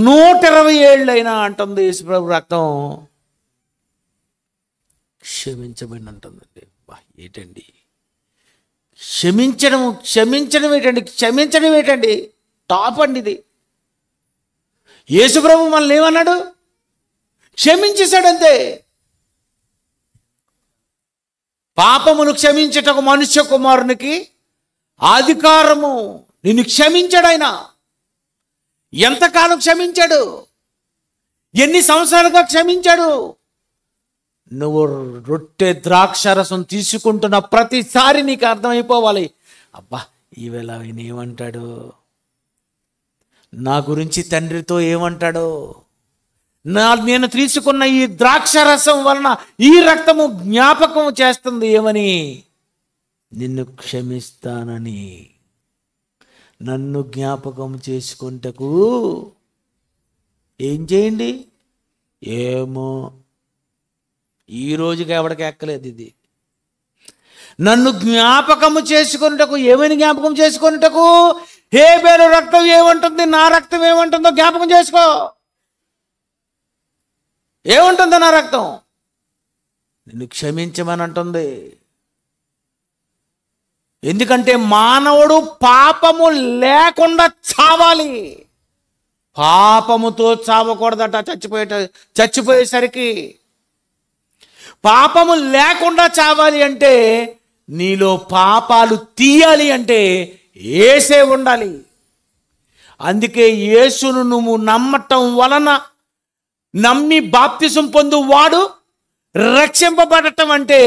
120 ఏళ్ళైనా అంటుంది యేసుప్రభు రక్తం క్షమించబడి అంటుందండి. ఏంటండి క్షమించడం ఏంటండి? టాప్ అండి ఇది. యేసుప్రభు మనల్ని ఏమన్నాడు? క్షమించేశాడంతే. పాపములు క్షమించటకు మనుష్య కుమారునికి అధికారము. నిన్ను క్షమించాడు ఆయన. ఎంతకాలం క్షమించాడు? ఎన్ని సంవత్సరాలుగా క్షమించాడు. నువ్వు రొట్టె ద్రాక్షరసం తీసుకుంటున్న ప్రతిసారి నీకు అర్థమైపోవాలి, అబ్బా ఈవేళ ఆయన ఏమంటాడు, నా గురించి తండ్రితో ఏమంటాడో, నేను తీసుకున్న ఈ ద్రాక్షరసం వలన ఈ రక్తము జ్ఞాపకం చేస్తుంది ఏమని, నిన్ను క్షమిస్తానని. నన్ను జ్ఞాపకం చేసుకుంటకు ఏం చేయండి, ఏమో ఈ రోజుకి ఎవడికి ఎక్కలేదు ఇది. నన్ను జ్ఞాపకము చేసుకున్నటకు, ఏమని జ్ఞాపకం చేసుకున్నటకు, హేబేలు రక్తం ఏమంటుంది, నా రక్తం ఏమంటుందో జ్ఞాపకం చేసుకో. ఏముంటుందో నా రక్తం, నిన్ను క్షమించమని అంటుంది. ఎందుకంటే మానవుడు పాపము లేకుండా చావాలి, పాపముతో చావకూడదట. చచ్చిపోయేసరికి పాపము లేకుండా చావాలి అంటే, నీలో పాపాలు తీయాలి అంటే యేసే ఉండాలి. అందుకే యేసును నువ్వు నమ్మటం వలన, నమ్మి బాప్తిసం పొందువాడు రక్షింపబడటం అంటే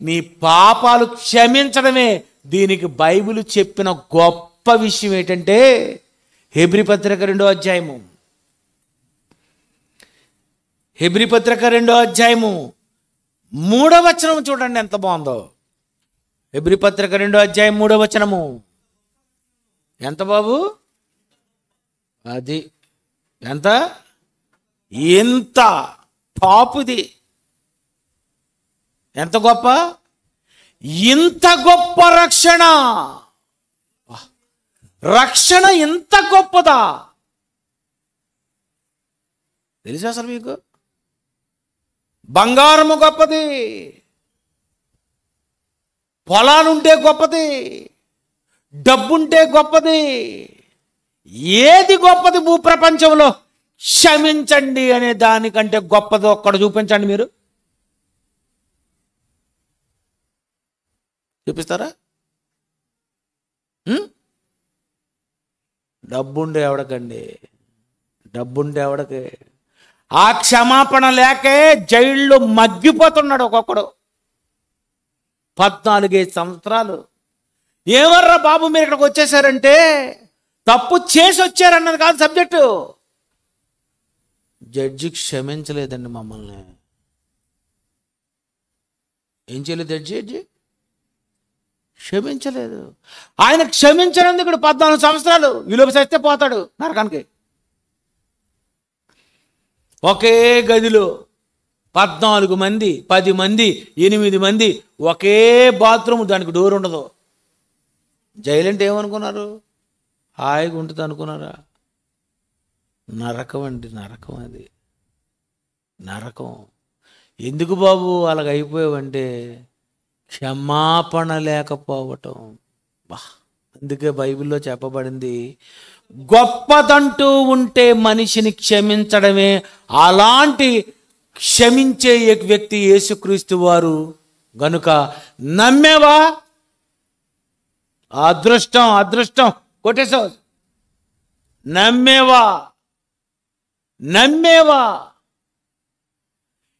నీ పాపాలు క్షమించడమే. దీనికి బైబిల్ చెప్పిన గొప్ప విషయం ఏంటంటే, హెబ్రీ పత్రిక 2వ అధ్యాయము, హెబ్రీ పత్రిక 2వ అధ్యాయము 3వ వచనం చూడండి ఎంత బాగుందో. హెబ్రీ పత్రిక 2వ అధ్యాయం 3వ వచనము ఎంత బాబు, అది ఎంత, ఎంత టాపుది, ఎంత గొప్ప, ఇంత గొప్ప రక్షణ. రక్షణ ఇంత గొప్పదా తెలుసా అసలు మీకు? బంగారము గొప్పది, పొలాలుంటే గొప్పది, డబ్బుంటే గొప్పది, ఏది గొప్పది భూప్రపంచంలో? క్షమించండి అనే దానికంటే గొప్పది ఒక్కడ చూపించండి. మీరు చూపిస్తారా? డబ్బుండే ఎవడకండి, డబ్బుండే ఎవడకి. ఆ క్షమాపణ లేకే జైల్లో మగ్గిపోతున్నాడు ఒక్కొక్కడు. 14 సంవత్సరాలు. ఏవర్రా బాబు మీరు ఇక్కడికి వచ్చేసారంటే, తప్పు చేసి వచ్చారన్నది కాదు సబ్జెక్టు. జడ్జి క్షమించలేదండి మమ్మల్ని. ఏం చేయలేదు జడ్జి? క్షమించలేదు. ఆయన క్షమించనందుకు 14 సంవత్సరాలు విలువ చేస్తే పోతాడు నరకానికి. ఒకే గదిలో 14 మంది, 10 మంది, 8 మంది, ఒకే బాత్రూమ్, దానికి డోర్ ఉండదు. జైలు అంటే ఏమనుకున్నారు? హాయిగా ఉంటుంది అనుకున్నారా? నరకం అండి, నరకం. అది నరకం. ఎందుకు బాబు అలాగ అయిపోయావంటే, క్షమాపణ లేకపోవటం. అందుకే బైబిల్లో చెప్పబడింది, గొప్పదంటూ ఉంటే మనిషిని క్షమించడమే. అలాంటి క్షమించే వ్యక్తి యేసుక్రీస్తు వారు గనుక నమ్మేవా? అదృష్టం, అదృష్టం కొట్టేసావు. నమ్మేవా?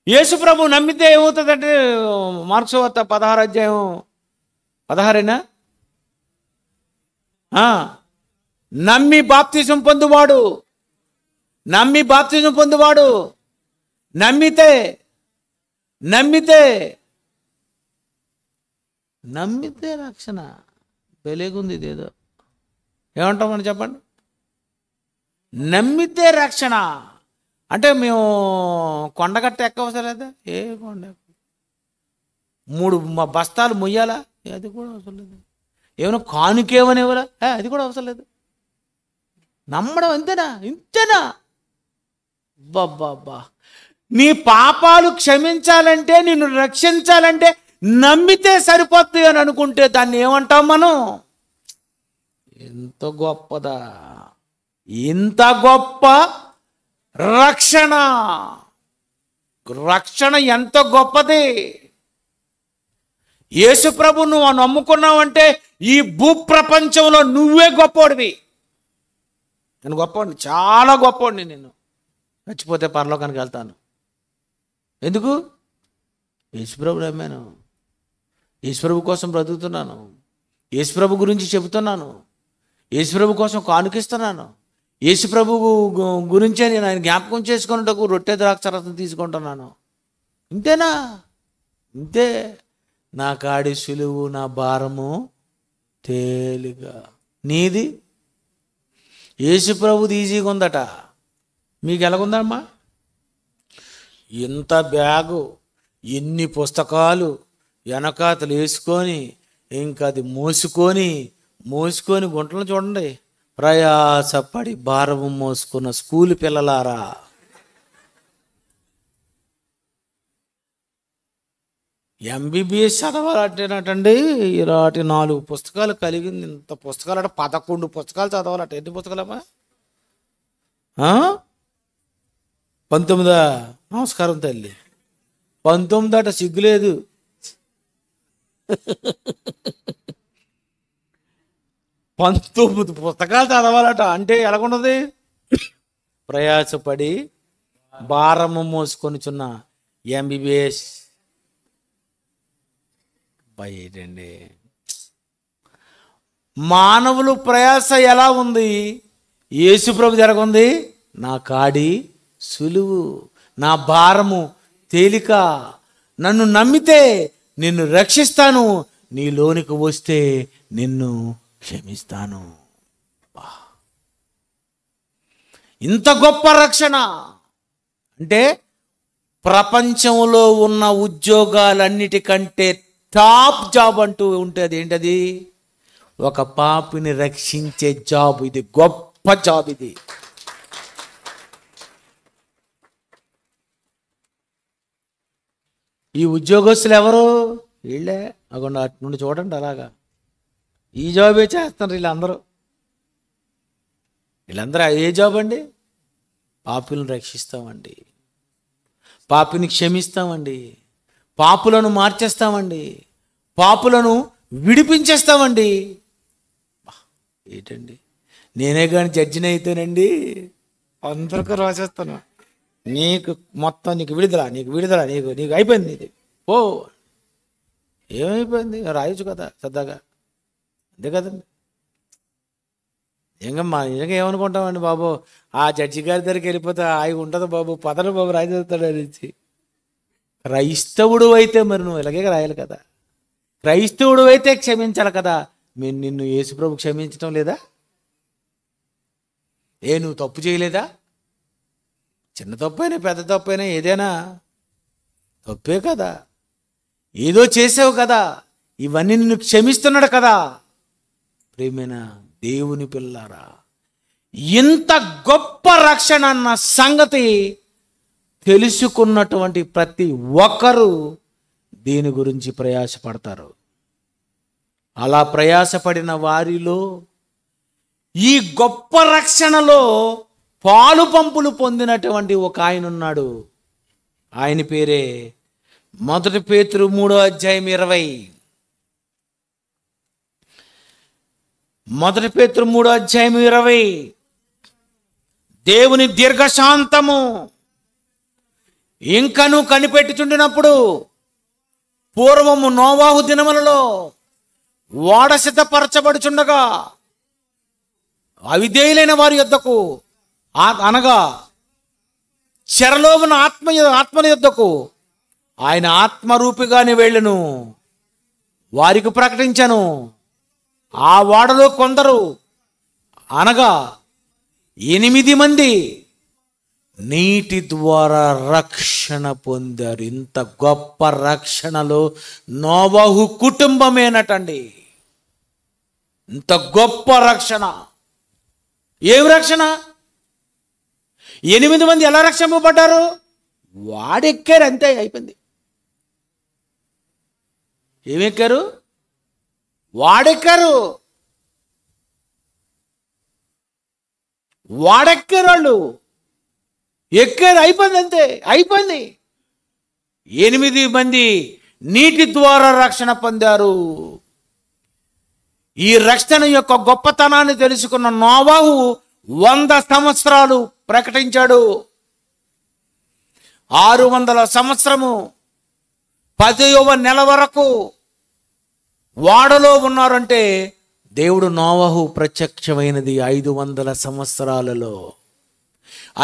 యేసు ప్రభు నమ్మితే ఏమవుతుందంటే, మార్క్స్ వార్త 16వ అధ్యాయం 16 నమ్మి బాప్తిసం పొందువాడు, నమ్మితే రక్షణ. వెలుగుంది ఇదేదో. ఏమంటాం మనం చెప్పండి? నమ్మితే రక్షణ అంటే మేము కొండగట్ట ఎక్కవసరం లేదా? ఏ కొండ 3 బస్తాలు మొయ్యాలా? అది కూడా అవసరం లేదు. ఏమైనా కానుకేమని ఇవ్వరా? అది కూడా అవసరం లేదు. నమ్మడం ఇంతేనా? బాబ్బా, నీ పాపాలు క్షమించాలంటే, నిన్ను రక్షించాలంటే నమ్మితే సరిపోద్ది అని అనుకుంటే దాన్ని ఏమంటాం మనం? ఎంత గొప్పదా, ఇంత గొప్ప రక్షణ. ఎంత గొప్పది. యేసు ప్రభు నువ్వు నమ్ముకున్నావంటే ఈ భూప్రపంచంలో నువ్వే గొప్పోడివి. నేను గొప్పవాడిని, చాలా గొప్పవాడిని. నేను చచ్చిపోతే పరలోకానికి వెళ్తాను. ఎందుకు? యేసుప్రభు నమ్మాను, యేసుప్రభు కోసం బ్రతుకుతున్నాను, యేసుప్రభు గురించి చెబుతున్నాను, యేసుప్రభు కోసం కానుకిస్తున్నాను, యేసుప్రభు గురించే నేను ఆయన జ్ఞాపకం చేసుకున్నటకు రొట్టె ద్రాక్షరసం తీసుకుంటున్నాను. ఇంతేనా? ఇంతే. నా కాడి సులువు, నా భారము తేలిగా. నీది? యేసుప్రభుది ఈజీగా ఉందట. మీకు ఎలాగుందమ్మా? ఇంత బ్యాగు, ఎన్ని పుస్తకాలు వెనకాతలు వేసుకొని, ఇంకా అది మోసుకొని గుంటలు చూడండి. ప్రయాసపడి భారము మోసుకున్న స్కూల్ పిల్లలారా, ఎంబీబీఎస్ చదవాలంటేనటండి ఇలాంటి 4 పుస్తకాలు కలిగింది. ఇంత పుస్తకాలు అంటే 11 పుస్తకాలు చదవాలట. ఎన్ని పుస్తకాలమ్మా? 19. నమస్కారం తల్లి. 19 అట. సిగ్గులేదు. 19 పుస్తకాలు చదవాలట. అంటే ఎలాగున్నది? ప్రయాసపడి భారము మోసుకొనిచున్న ఎంబీబీఎస్. బయటండి మానవులు ప్రయాస ఎలా ఉంది? యేసుప్రభు జరగుంది. నా కాడి సులువు, నా భారము తేలిక. నన్ను నమ్మితే నిన్ను రక్షిస్తాను, నీలోనికి వస్తే నిన్ను క్షమిస్తాను. ఇంత గొప్ప రక్షణ అంటే ప్రపంచంలో ఉన్న ఉద్యోగాలన్నిటికంటే టాప్ జాబ్ అంటూ ఉంటుంది. ఏంటది? ఒక పాపిని రక్షించే జాబ్. ఇది గొప్ప జాబ్. ఇది ఈ ఉద్యోగస్తులు ఎవరు? వీళ్ళే. అక్కడ అటు నుండి చూడండి, అలాగా ఈ జాబే చేస్తున్నారు వీళ్ళందరూ. వీళ్ళందరూ ఏ జాబ్ అండి? పాపులను రక్షిస్తామండి, పాపిని క్షమిస్తామండి, పాపులను మార్చేస్తామండి, పాపులను విడిపించేస్తామండి. ఏంటండి, నేనే కానీ జడ్జిని అయితేనండి అందరికీ రాసేస్తాను. నీకు మొత్తం నీకు విడుదల, నీకు అయిపోయింది. ఇది ఓ ఏమైపోయింది? రాయొచ్చు కదా సరదాగా. అంతే కదండి. నిజంగా ఏమనుకుంటామండి బాబు, ఆ జడ్జి గారి దగ్గరికి వెళ్ళిపోతే ఆయన ఉంటుంది బాబు, పదరు బాబు రాయిస్తాడు అని. క్రైస్తవుడు అయితే మరి నువ్వు ఇలాగే రాయాలి కదా. క్రైస్తవుడు అయితే క్షమించాలి కదా. నిన్ను యేసుప్రభు క్షమించటం లేదా? నువ్వు తప్పు చేయలేదా? చిన్న తప్పైనా పెద్ద తప్పైనా ఏదైనా తప్పే కదా. ఏదో చేసావు కదా, ఇవన్నీ నిన్ను క్షమిస్తున్నాడు కదా. ప్రియమైన దేవుని పిల్లారా, ఇంత గొప్ప రక్షణ అన్న సంగతి తెలుసుకున్నటువంటి ప్రతి ఒక్కరూ దీని గురించి ప్రయాసపడతారు. అలా ప్రయాసపడిన వారిలో ఈ గొప్ప రక్షణలో పాలు పంపులు పొందినటువంటి ఒక ఆయన ఉన్నాడు. ఆయన పేరే 1 పేతురు 3:20. 1 పేతురు 3:20. దేవుని దీర్ఘశాంతము ఇంకను కనిపెట్టుచుండినప్పుడు పూర్వము నోవాహు దినములలో ఓడ సిద్ధపరచబడుచుండగా అవిధేయులైన వారి యొద్దకు, అనగా చెరలోన ఆత్మల యొద్దకు ఆయన ఆత్మరూపిగానే వెళ్ళను, వారికి ప్రకటించను. ఆ ఓడలో కొందరు, అనగా 8 మంది నీటి ద్వారా రక్షణ పొందారు. ఇంత గొప్ప రక్షణలో నోవాహు కుటుంబమేనటండి. ఇంత గొప్ప రక్షణ. ఏం రక్షణ? 8 మంది ఎలా రక్షింపబడ్డారు? వాడెక్కారు, అంతే, అయిపోయింది. ఏమెక్కారు? వాడెక్కారు. వాళ్ళు ఎక్కారు, అయిపోయింది, అంతే, అయిపోయింది. 8 మంది నీటి ద్వారా రక్షణ పొందారు. ఈ రక్షణ యొక్క గొప్పతనాన్ని తెలుసుకున్న నోవాహు 100 సంవత్సరాలు ప్రకటించాడు. 600 సంవత్సరము 10వ నెల వరకు వాడలో ఉన్నారంటే దేవుడు నోవహు ప్రత్యక్షమైనది 500 సంవత్సరాలలో.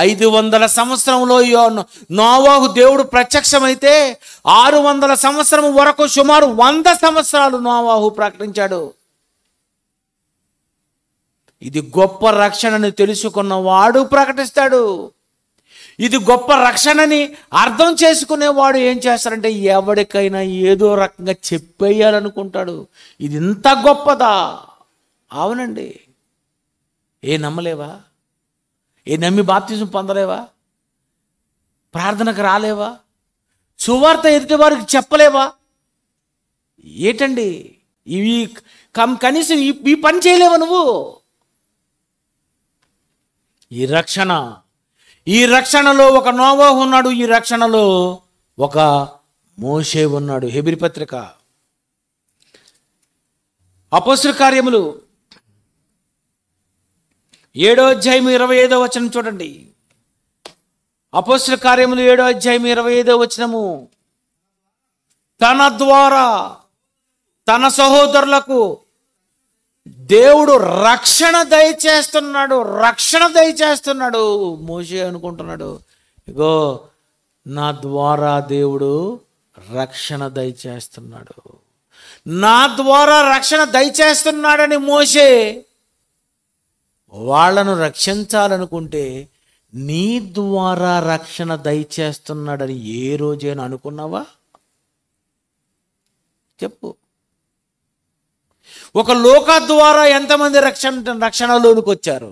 500 సంవత్సరంలో నోవహు దేవుడు ప్రత్యక్షమైతే 600 సంవత్సరం వరకు సుమారు 100 సంవత్సరాలు నోవహు ప్రకటించాడు. ఇది గొప్ప రక్షణని తెలుసుకున్నవాడు ప్రకటిస్తాడు. ఇది గొప్ప రక్షణని అర్థం చేసుకునేవాడు ఏం చేస్తారంటే ఎవరికైనా ఏదో రకంగా చెప్పేయాలనుకుంటాడు. ఇది ఇంత గొప్పదా? అవునండి. నమ్మలేవా? నమ్మి బాప్తిజం పొందలేవా? ప్రార్థనకు రాలేవా? సువార్త ఎదుటి వారికి చెప్పలేవా? ఏంటండి ఇవి? కనీసం ఈ పని చేయలేవా నువ్వు? ఈ రక్షణలో ఒక నోవహు ఉన్నాడు. ఈ రక్షణలో ఒక మోషే ఉన్నాడు. హెబ్రీ పత్రిక అపోస్తలుల కార్యములు 7వ అధ్యాయం 25వ వచనం చూడండి. అపోస్తలుల కార్యములు 7వ అధ్యాయం 25వ వచనము. తన ద్వారా తన సహోదరులకు దేవుడు రక్షణ దయచేస్తున్నాడు. మోషే అనుకుంటున్నాడు, ఇగో నా ద్వారా దేవుడు రక్షణ దయచేస్తున్నాడు, నా ద్వారా రక్షణ దయచేస్తున్నాడని మోషే వాళ్ళను రక్షించాలనుకుంటే నీ ద్వారా రక్షణ దయచేస్తున్నాడని ఏ రోజైనా అనుకున్నావా? చెప్పు. ఒక లోక ద్వారా ఎంతమంది రక్షణలోనికి వచ్చారు?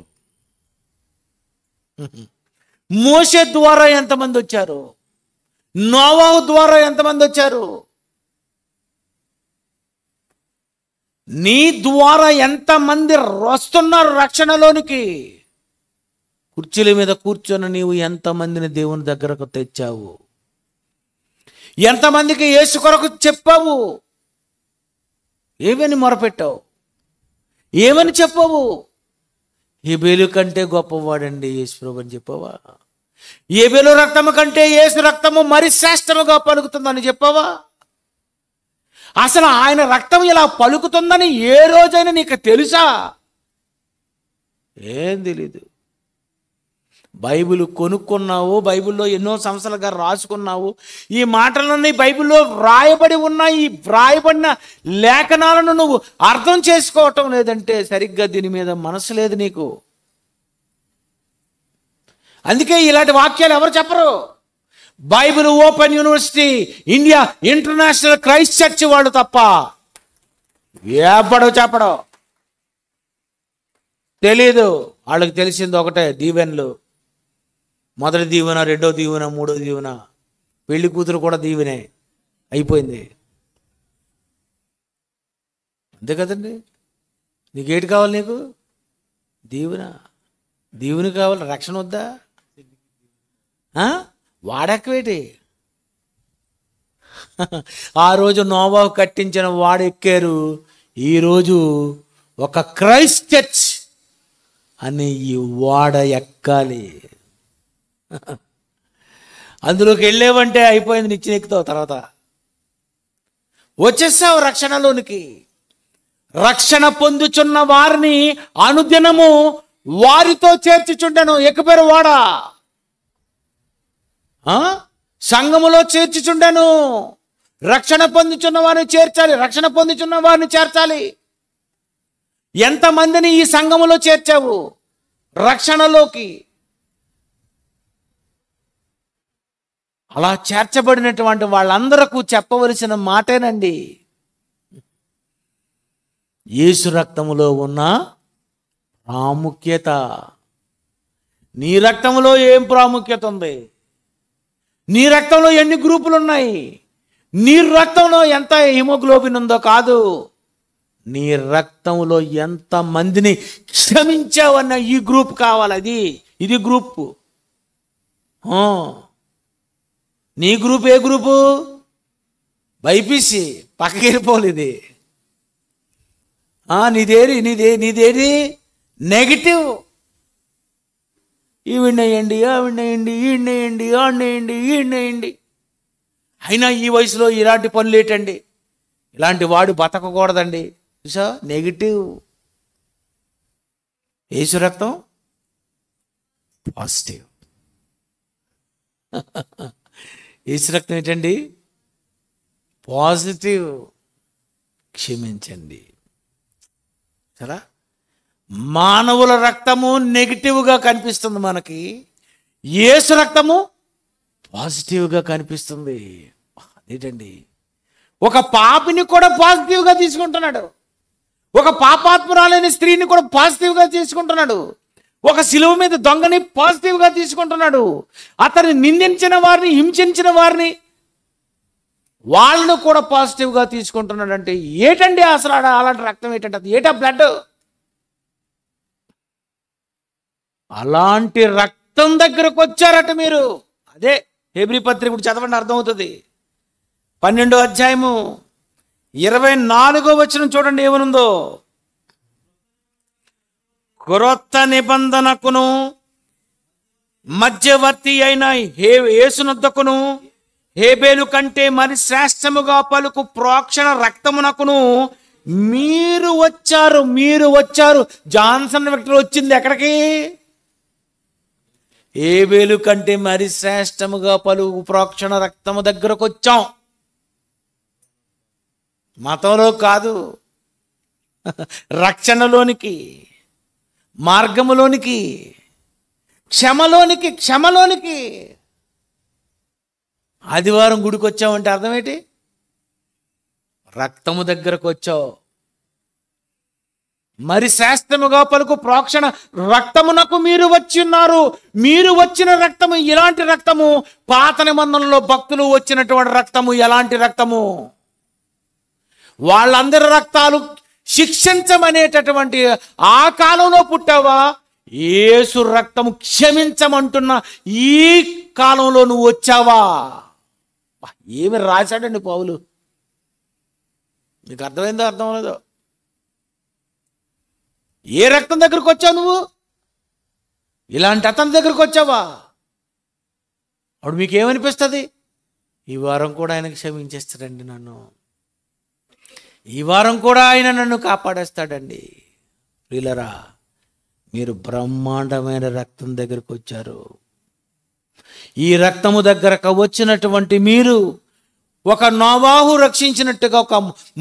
మోషే ద్వారా ఎంతమంది వచ్చారు? నోవహు ద్వారా ఎంతమంది వచ్చారు? నీ ద్వారా ఎంతమంది వస్తున్నారు రక్షణలోనికి? కుర్చీల మీద కూర్చొని నీవు ఎంతమందిని దేవుని దగ్గరకు తెచ్చావు? ఎంతమందికి యేసు కొరకు చెప్పావు? ఏమని మొరపెట్టావు? ఏమని చెప్పావు? హేబేలు కంటే గొప్పవాడండి యేసు ప్రభు అని చెప్పావా? హేబేలు రక్తము కంటే యేసు రక్తము మరి శ్రేష్టముగా పలుకుతుందని చెప్పావా? అసలు ఆయన రక్తం ఇలా పలుకుతుందని ఏ రోజైనా నీకు తెలుసా? ఏం తెలీదు. బైబిల్ కొనుక్కున్నావు, బైబిల్లో ఎన్నో సంవత్సరాలుగా రాసుకున్నావు. ఈ మాటలన్నీ బైబిల్లో వ్రాయబడి ఉన్నాయి. ఈ వ్రాయబడిన లేఖనాలను నువ్వు అర్థం చేసుకోవటం లేదంటే సరిగ్గా దీని మీద మనసు లేదు నీకు. అందుకే ఇలాంటి వాక్యాలు ఎవరు చెప్పరు. Bible open university, India international Christ church వాళ్ళు తప్ప ఎప్పుడో చెప్పడం తెలీదు. వాళ్ళకి తెలిసింది ఒకటే, దీవెనలు. మొదటి దీవెన, రెండో దీవెన, మూడో దీవెన, పెళ్లి కూతురు కూడా దీవెనే అయిపోయింది. అంతే కదండి. నీకేటి కావాలి? నీకు దీవెన కావాలి, రక్షణ వద్దా? వాడెక్కవేటి? ఆ రోజు నోవహు కట్టించిన వాడు ఎక్కారు. ఈరోజు ఒక క్రైస్ట్ చర్చ్ అని ఈ వాడ ఎక్కాలి. అందులోకి వెళ్ళేవంటే అయిపోయింది, నిచ్చెన ఎక్కుతావు. తర్వాత వచ్చేసావు రక్షణలోనికి. రక్షణ పొందుచున్న వారిని అనుదినము వారితో చేర్చుచుండెను. ఎక్కపేరు వాడ సంఘములో చేర్చుచుండెను. రక్షణ పొందుచున్న వారిని చేర్చాలి, రక్షణ పొందుచున్న వారిని చేర్చాలి. ఎంతమందిని ఈ సంఘములో చేర్చావు రక్షణలోకి? అలా చేర్చబడినటువంటి వాళ్ళందరకు చెప్పవలసిన మాటేనండి, యేసు రక్తములో ఉన్న ప్రాముఖ్యత. నీ రక్తంలో ఏం ప్రాముఖ్యత ఉంది? నీ రక్తంలో ఎన్ని గ్రూపులు ఉన్నాయి? నీ రక్తంలో ఎంత హిమోగ్లోబిన్ ఉందో కాదు, నీ రక్తంలో ఎంత మందిని క్షమించావన్న ఈ గ్రూప్ కావాలి. ఇది గ్రూప్. నీ గ్రూప్ ఏ గ్రూపు? బైపీసీ. పక్కకిరిపోలేదు. నీదేది నెగిటివ్. ఈవిడేయండి, ఆవిడేయండి, ఈయనేయండి, ఆడినేయండి, ఈయనేయండి. అయినా ఈ వయసులో ఇలాంటి పనులు ఏంటండి? ఇలాంటి వాడు బతకకూడదండి. చూసా, నెగిటివ్. యేసు రక్తం పాజిటివ్. యేసు రక్తం ఏంటండి? పాజిటివ్. క్షమించండి. సరే, మానవుల రక్తము నెగిటివ్గా కనిపిస్తుంది మనకి, యేసు రక్తము పాజిటివ్గా కనిపిస్తుంది. అదేంటండి? ఒక పాపిని కూడా పాజిటివ్గా తీసుకుంటున్నాడు, ఒక పాపాత్మురాలైన స్త్రీని కూడా పాజిటివ్గా తీసుకుంటున్నాడు, ఒక శిలువ మీద దొంగని పాజిటివ్గా తీసుకుంటున్నాడు, అతన్ని నిందించిన వారిని, హింసించిన వారిని, వాళ్ళను కూడా పాజిటివ్గా తీసుకుంటున్నాడు. అంటే ఏటండి అసలు అలాంటి రక్తం ఏంటంటే? అది ఏటా బ్లడ్? అలాంటి రక్తం దగ్గరకు వచ్చారట మీరు. అదే హెబ్రీ పత్రిక ఇప్పుడు చదవండి, అర్థమవుతుంది. 12వ అధ్యాయము 24వ వచనం చూడండి ఏమనుందో. క్రొత్త నిబంధనకును మధ్యవర్తి అయిన యేసునొద్దకును హేబేలు కంటే మరి శ్రేష్టముగా పలుకు ప్రోక్షణ రక్తమునకును మీరు వచ్చారు. జాన్సన్ విక్టర్ వచ్చింది ఎక్కడికి? హేబేలు కంటే మరి శ్రేష్టముగా పలుకు ప్రోక్షణ రక్తము దగ్గరకు వచ్చాం. మతంలో కాదు, రక్షణలోనికి, మార్గములోనికి, క్షమలోనికి. ఆదివారం గుడికి వచ్చావంటే అర్థం ఏంటి? రక్తము దగ్గరకు వచ్చావు. మరి శ్రేష్టముగా పలుకు ప్రోక్షణ రక్తమునకు మీరు వచ్చి ఉన్నారు. మీరు వచ్చిన రక్తము ఇలాంటి రక్తము. పాత నిబంధనలో భక్తులు వచ్చినటువంటి రక్తము ఎలాంటి రక్తము? వాళ్ళందరి రక్తాలు శిక్షించమనేటటువంటి ఆ కాలంలో పుట్టావా? యేసు రక్తము క్షమించమంటున్న ఈ కాలంలో నువ్వు వచ్చావా? ఏమి రాశాడండి పౌలు. నీకు అర్థమైందో అర్థం లేదో? ఏ రక్తం దగ్గరకు వచ్చావు నువ్వు? ఇలాంటి అతని దగ్గరకు వచ్చావా? అప్పుడు మీకేమనిపిస్తుంది? ఈ వారం కూడా ఆయన క్షమించేస్తాడండి నన్ను, ఈ వారం కూడా ఆయన నన్ను కాపాడేస్తాడండి. ప్రియులరా, మీరు బ్రహ్మాండమైన రక్తం దగ్గరకు వచ్చారు. ఈ రక్తము దగ్గరకు వచ్చినటువంటి మీరు ఒక నోవాహు రక్షించినట్టుగా, ఒక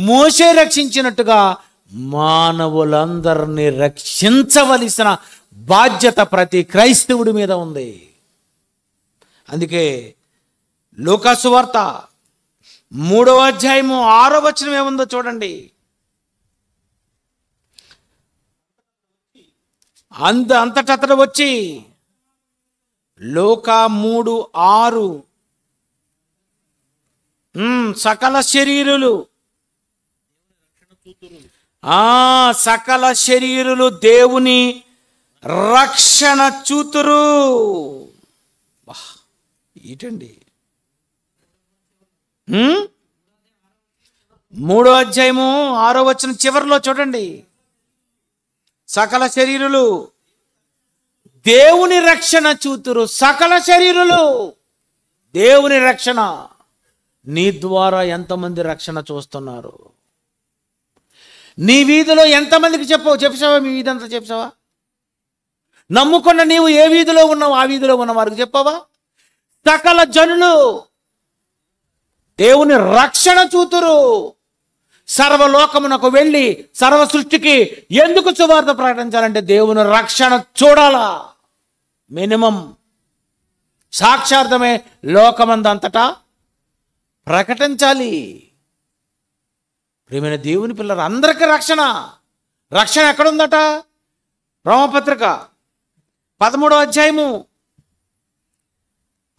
మోషే రక్షించినట్టుగా మానవులందరినీ రక్షించవలసిన బాధ్యత ప్రతి క్రైస్తవుడి మీద ఉంది. అందుకే లూకా సువార్త 3వ అధ్యాయము 6వ వచనం ఏముందో చూడండి. అంతటా అతడు వచ్చి, లూకా 3:6, సకల శరీరులు దేవుని రక్షణ చూతురు. ఏంటండి? 3వ అధ్యాయము 6వ వచనం చివరిలో చూడండి. సకల శరీరులు దేవుని రక్షణ చూతురు. సకల శరీరులు దేవుని రక్షణ. నీ ద్వారా ఎంతమంది రక్షణ చూస్తున్నారు? నీ వీధిలో ఎంతమందికి చెప్పావా? మీ వీధి అంతా చెప్పావా? నమ్ముకున్న నీవు ఏ వీధిలో ఉన్నావు ఆ వీధిలో ఉన్న వారికి చెప్పావా? సకల జనులు దేవుని రక్షణ చూతురు. సర్వలోకమునకు వెళ్ళి సర్వ సృష్టికి ఎందుకు సువార్త ప్రకటించాలంటే దేవుని రక్షణ చూడాలా. మినిమం సాక్షార్థమే లోకమందంతటా ప్రకటించాలి. ప్రియమైన దేవుని పిల్లలు, అందరికీ రక్షణ ఎక్కడుందట? రోమపత్రిక 13వ అధ్యాయము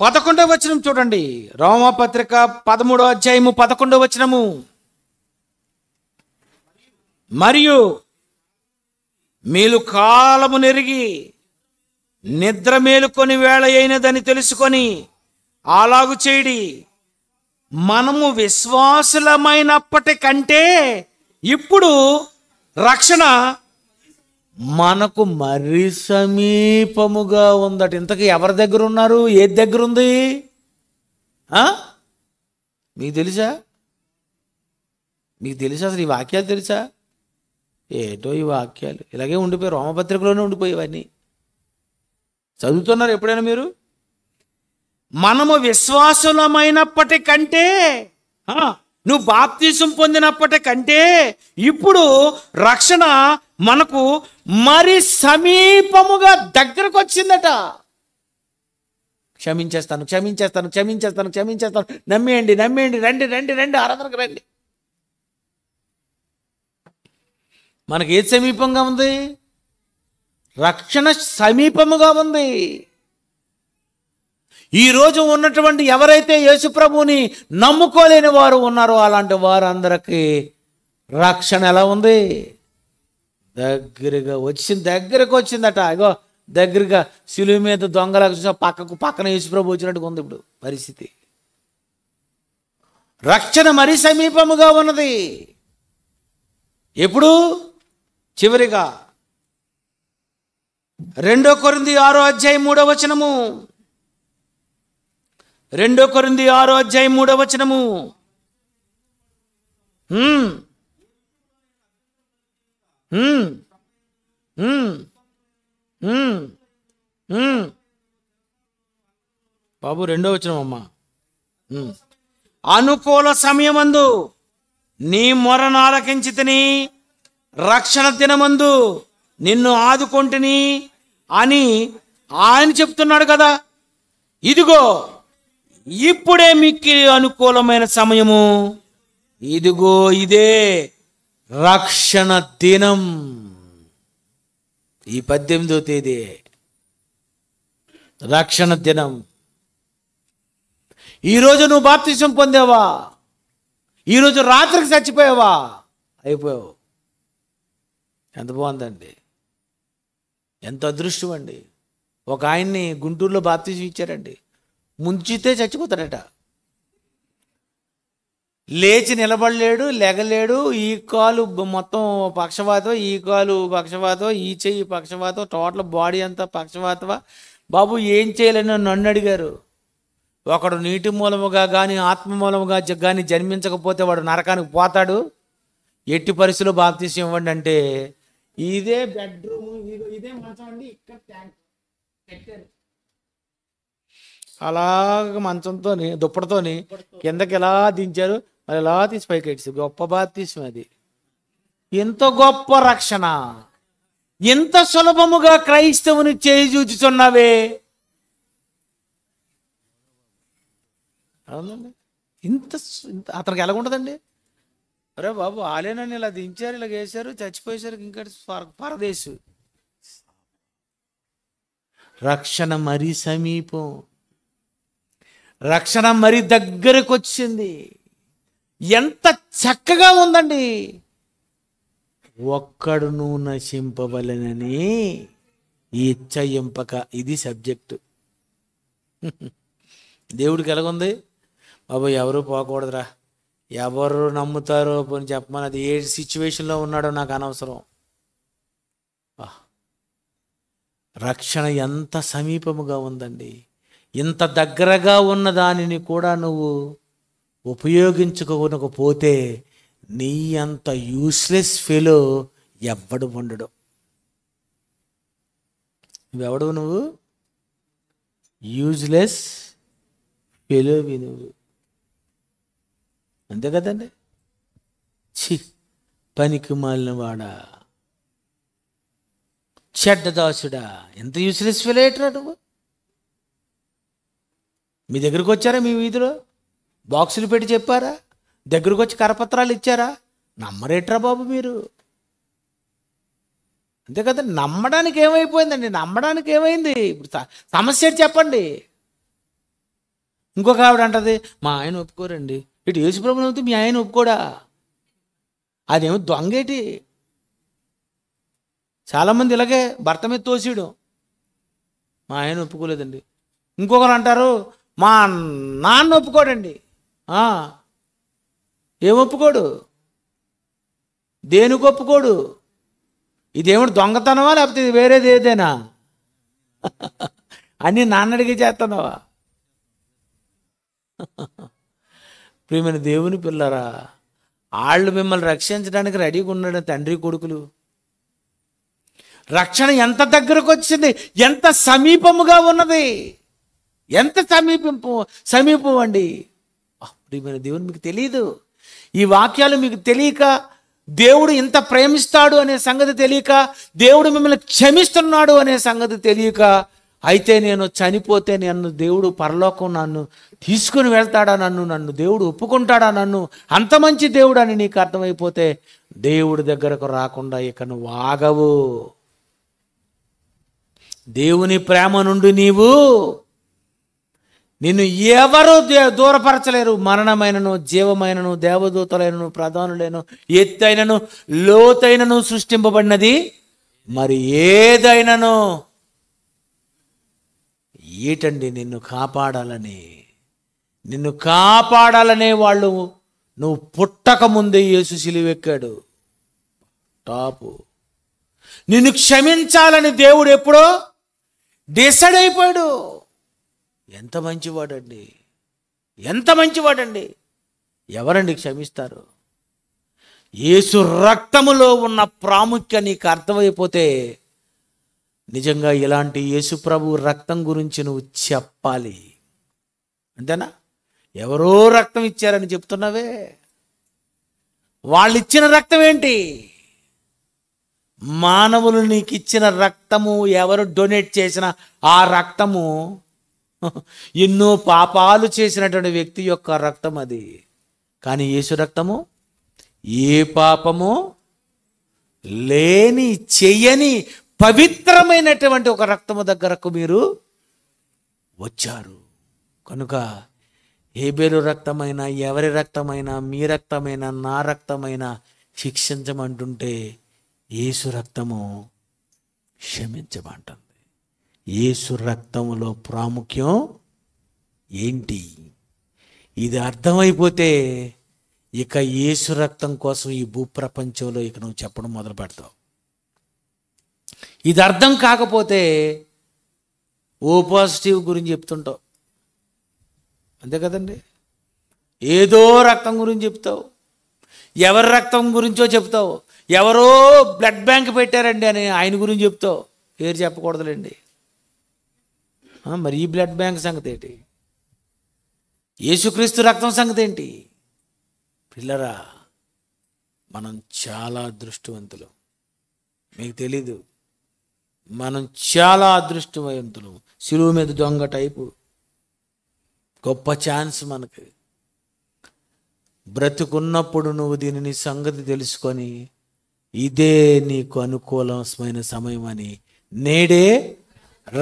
11వ వచనం చూడండి. రోమపత్రిక 13వ అధ్యాయము 11వ వచనము. మరియు మేలు కాలము నెరిగి నిద్ర మేలుకొని వేళ అయినదని తెలుసుకొని అలాగు చేయడి. మనము విశ్వాసులమైనప్పటికంటే ఇప్పుడు రక్షణ మనకు మరీ సమీపముగా ఉందట. ఇంతకీ ఎవరి దగ్గర ఉన్నారు? ఏది దగ్గర ఉంది? మీకు తెలుసా? మీకు తెలుసా? అసలు ఈ వాక్యాలు తెలుసా? ఏటో ఈ వాక్యాలు ఇలాగే ఉండిపోయి, రోమపత్రికలోనే ఉండిపోయి ఇవన్నీ చదువుతున్నారు ఎప్పుడైనా మీరు? మనము విశ్వాసులమైనప్పటికంటే, నువ్వు బాప్తీసం పొందినప్పటికంటే ఇప్పుడు రక్షణ మనకు మరి సమీపముగా దగ్గరకు వచ్చిందట. క్షమించేస్తాను, క్షమించేస్తాను, క్షమించేస్తాను, క్షమించేస్తాను, నమ్మేయండి, నమ్మేయండి, రండి రండి రండి, ఆరాధనకు రండి. మనకి ఏది సమీపంగా ఉంది? రక్షణ సమీపముగా ఉంది. ఈరోజు ఉన్నటువంటి ఎవరైతే యేసుప్రభుని నమ్ముకోలేని వారు ఉన్నారో అలాంటి వారందరికీ రక్షణ ఎలా ఉంది? దగ్గరకు వచ్చిందట. ఇగో దగ్గరగా శిలువ మీద దొంగలకు చూసా పక్కన యేసుప్రభు వచ్చినట్టుగా ఉంది ఇప్పుడు పరిస్థితి. రక్షణ మరీ సమీపముగా ఉన్నది. ఎప్పుడు? చివరిగా 2 కొరింథీ 6వ అధ్యాయం 3వ వచనము. 2 కొరింథీ 6వ అధ్యాయం 3వ వచనము. బాబు 2వ వచనం అమ్మా. అనుకూల సమయమందు నీ మొరను ఆలకించితిని, రక్షణ దినమందు నిన్ను ఆదుకొంటిని అని ఆయన చెప్తున్నాడు కదా. ఇదిగో ఇప్పుడే మీకు అనుకూలమైన సమయము, ఇదిగో ఇదే రక్షణ దినం. ఈ 18వ తేదీ రక్షణ దినం. ఈరోజు నువ్వు బాప్తిసం పొందావా? ఈరోజు రాత్రికి చచ్చిపోయావా? అయిపోయావు. ఎంత బాగుందండి, ఎంత అదృష్టం అండి. ఒక ఆయన్ని గుంటూరులో బాప్తిసం ఇచ్చారండి. ముంచితే చచ్చిపోతాడట. లేచి నిలబడలేడు, లెగలేడు. ఈ కాలు మొత్తం పక్షవాతం, ఈ కాలు పక్షవాతం, ఈ చెయ్యి పక్షవాతం, టోటల్ బాడీ అంతా పక్షవాతమా బాబు, ఏం చేయాలని నన్ను అడిగారు. ఒకడు నీటి మూలముగా కానీ ఆత్మ మూలముగా కానీ జన్మించకపోతే వాడు నరకానికి పోతాడు. ఎట్టి పరిస్థితుల్లో బాప్తిసం ఇవ్వండి అంటే, ఇదే బెడ్రూమ్, ఇదే మంచం అండి, ఇక్కడ ట్యాంక్ పెట్టారు. అలాగ మంచంతో దుప్పటితోని కిందకి ఎలా దించారు, మరి ఎలా తీసి పైకి ఎట్టారు. గొప్ప బాప్తిసం అది. ఎంత గొప్ప రక్షణ! ఎంత సులభముగా క్రైస్తవుని చేయి చూచుచున్నావే. అవునండి, ఇంత అతనికి ఎలాగుంటుందండి? అరే బాబు, ఆలేనని ఇలా దించారు, ఇలా వేశారు, చచ్చిపోయేసరికి ఇంకా పరదేశు. రక్షణ మరీ సమీపం, రక్షణ మరీ దగ్గరకు వచ్చింది. ఎంత చక్కగా ఉందండి. ఒక్కడును నశింపవలెనని ఇచ్చయింపక, ఇది సబ్జెక్టు. దేవుడికి ఎలాగుంది? బాబు ఎవరు పోకూడదురా, ఎవరు నమ్ముతారో పోని చెప్పమని, అది ఏ సిచ్యువేషన్లో ఉన్నాడో నాకు అనవసరం. రక్షణ ఎంత సమీపముగా ఉందండి. ఇంత దగ్గరగా ఉన్న దానిని కూడా నువ్వు ఉపయోగించుకోకపోతే నీ అంత యూస్లెస్ ఫెలో ఎవ్వడు ఉండడు. నువ్వెవడు? నువ్వు యూజ్లెస్ ఫెలోవి నువ్వు, అంతే కదండి. ఛీ, పనికి మాలిన వాడా, చెడ్డదాసుడా, ఎంత యూస్లెస్ ఫెలో ఏట్రా నువ్వు. మీ దగ్గరకు వచ్చారా? మీ వీధిలో బాక్సులు పెట్టి చెప్పారా? దగ్గరకు వచ్చి కరపత్రాలు ఇచ్చారా? నమ్మరేట్రా బాబు మీరు, అంతే కదా. నమ్మడానికి ఏమైపోయిందండి? నమ్మడానికి ఏమైంది? ఇప్పుడు సమస్య చెప్పండి. ఇంకొక ఆవిడ అంటది, మా ఆయన ఒప్పుకోరండి. ఇటు యేసుప్రభుని అవుతూ మీ ఆయన ఒప్పుకోడా? అదేమో దొంగేటి. చాలామంది ఇలాగే భర్త మీద తోసియడం, మా ఆయన ఒప్పుకోలేదండి. ఇంకొకరు అంటారు, మా నాన్న ఒప్పుకోడండి. ఏం ఒప్పుకోడు? దేనికి ఒప్పుకోడు? ఇదేమిటి దొంగతనమా, లేకపోతే ఇది వేరేది ఏదైనా? అన్నీ నాన్నడికి చేస్తున్నావా? ప్రియమైన దేవుని పిల్లరా, వాళ్ళు మిమ్మల్ని రక్షించడానికి రెడీగా ఉన్నాడు తండ్రి కొడుకులు. రక్షణ ఎంత దగ్గరకు వచ్చింది, ఎంత సమీపముగా ఉన్నది, ఎంత సమీపం అండి. ప్రియమైన దేవుని మీకు తెలియదు. ఈ వాక్యాలు మీకు తెలియక, దేవుడు ఇంత ప్రేమిస్తాడు అనే సంగతి తెలియక, దేవుడు మిమ్మల్ని క్షమిస్తున్నాడు అనే సంగతి తెలియక, అయితే నేను చనిపోతే నన్ను దేవుడు పరలోకం నన్ను తీసుకుని వెళ్తాడా, నన్ను దేవుడు ఒప్పుకుంటాడా, నన్ను అంత మంచి దేవుడు అని నీకు అర్థమైపోతే దేవుడి దగ్గరకు రాకుండా ఇక నువ్వు ఆగవు. దేవుని ప్రేమ నుండి నిన్ను ఎవరు దూరపరచలేరు. మరణమైనను, జీవమైనను, దేవదూతలైనను, ప్రధానులైనను, ఎత్తైనను, లోతైనను సృష్టింపబడినది మరి ఏదైనను ఏటండి నిన్ను కాపాడాలనే వాళ్ళు నువ్వు పుట్టక ముందే యేసు సిలువెక్కాడు. టాపు. నిన్ను క్షమించాలని దేవుడు ఎప్పుడో డిసైడ్ అయిపోయాడు. ఎంత మంచివాడండి. ఎవరండి క్షమిస్తారు? యేసు రక్తములో ఉన్న ప్రాముఖ్యం నీకు అర్థమైపోతే నిజంగా ఇలాంటి యేసు ప్రభు రక్తం గురించి నువ్వు చెప్పాలి. అంతేనా? ఎవరో రక్తం ఇచ్చారని చెప్తున్నావే, వాళ్ళు ఇచ్చిన రక్తం ఏంటి? మానవులు నీకు ఇచ్చిన రక్తము, ఎవరు డొనేట్ చేసిన ఆ రక్తము ఎన్నో పాపాలు చేసినటువంటి వ్యక్తి యొక్క రక్తం అది. కానీ యేసు రక్తము ఏ పాపము లేని, చెయ్యని పవిత్రమైనటువంటి ఒక రక్తము దగ్గరకు మీరు వచ్చారు. కనుక హేబేలు రక్తమైనా, ఎవరి రక్తమైనా, మీ రక్తమైనా, నా రక్తమైనా శిక్షించమంటుంటే యేసు రక్తము క్షమించమంటుంది. యేసు రక్తములో ప్రాముఖ్యం ఏంటి? ఇది అర్థమైపోతే ఇక యేసు రక్తం కోసం ఈ భూప్రపంచంలో ఇక నువ్వు చెప్పడం మొదలు పెడతావు. ఇది అర్థం కాకపోతే ఓ పాజిటివ్ గురించి చెప్తుంటావు, అంతే కదండి. ఏదో రక్తం గురించి చెప్తావు, ఎవరి రక్తం గురించో చెప్తావు, ఎవరో బ్లడ్ బ్యాంక్ పెట్టారండి అని ఆయన గురించి చెప్తావు. పేరు చెప్పకూడదులేండి. మరి ఈ బ్లడ్ బ్యాంక్ సంగతి ఏంటి? యేసుక్రీస్తు రక్తం సంగతి ఏంటి? పిల్లరా, మనం చాలా అదృష్టవంతులు. మీకు తెలీదు, మనం చాలా అదృష్టవంతులు. శిలువ మీద దొంగ టైపు గొప్ప ఛాన్స్ మనకి. బ్రతుకున్నప్పుడు నువ్వు దీనిని సంగతి తెలుసుకొని ఇదే నీకు అనుకూలమైన సమయం అని, నేడే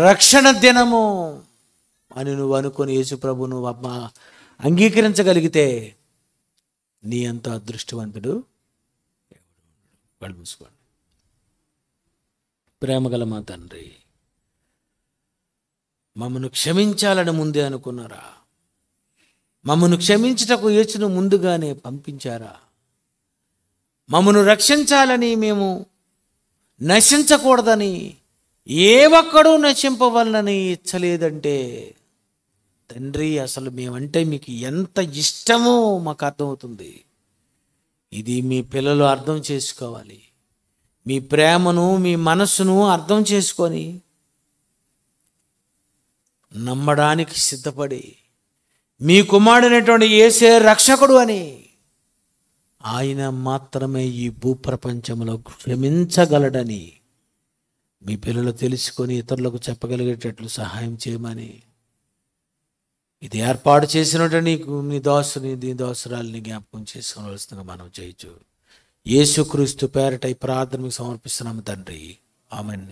రక్షణ దినము అని నువ్వు అనుకొని యేసు ప్రభు నువ్వు అంగీకరించగలిగితే నీ అంత అదృష్టవంతుడు కళ్ళు మూసుకోండి. ప్రేమగల మా తండ్రి, మమ్మను క్షమించాలని ముందే అనుకున్నారా? మమ్మను క్షమించుటకు యేసును ముందుగానే పంపించారా? మమ్మను రక్షించాలని, మేము నశించకూడదని, ఏ ఒక్కడూ నశింపవలనని ఇచ్చలేదంటే తండ్రి, అసలు మేమంటే మీకు ఎంత ఇష్టమో మాకు అర్థమవుతుంది. ఇది మీ పిల్లలు అర్థం చేసుకోవాలి. మీ ప్రేమను, మీ మనస్సును అర్థం చేసుకొని నమ్మడానికి సిద్ధపడి మీ కుమారుడైనటువంటి యేసే రక్షకుడు అని, ఆయన మాత్రమే ఈ భూప్రపంచంలో క్షమించగలడని మీ పిల్లలు తెలుసుకొని ఇతరులకు చెప్పగలిగేటట్లు సహాయం చేయమని, ఇది ఏర్పాటు చేసినట్టు నీ దాసుని, నీ దాసురాలిని జ్ఞాపకం చేసుకోవాల్సిందిగా మనం చేయొచ్చు. యేసుక్రీస్తు పేరట ఈ ప్రార్థనకు సమర్పిస్తున్నాము తండ్రి. ఆమేన్.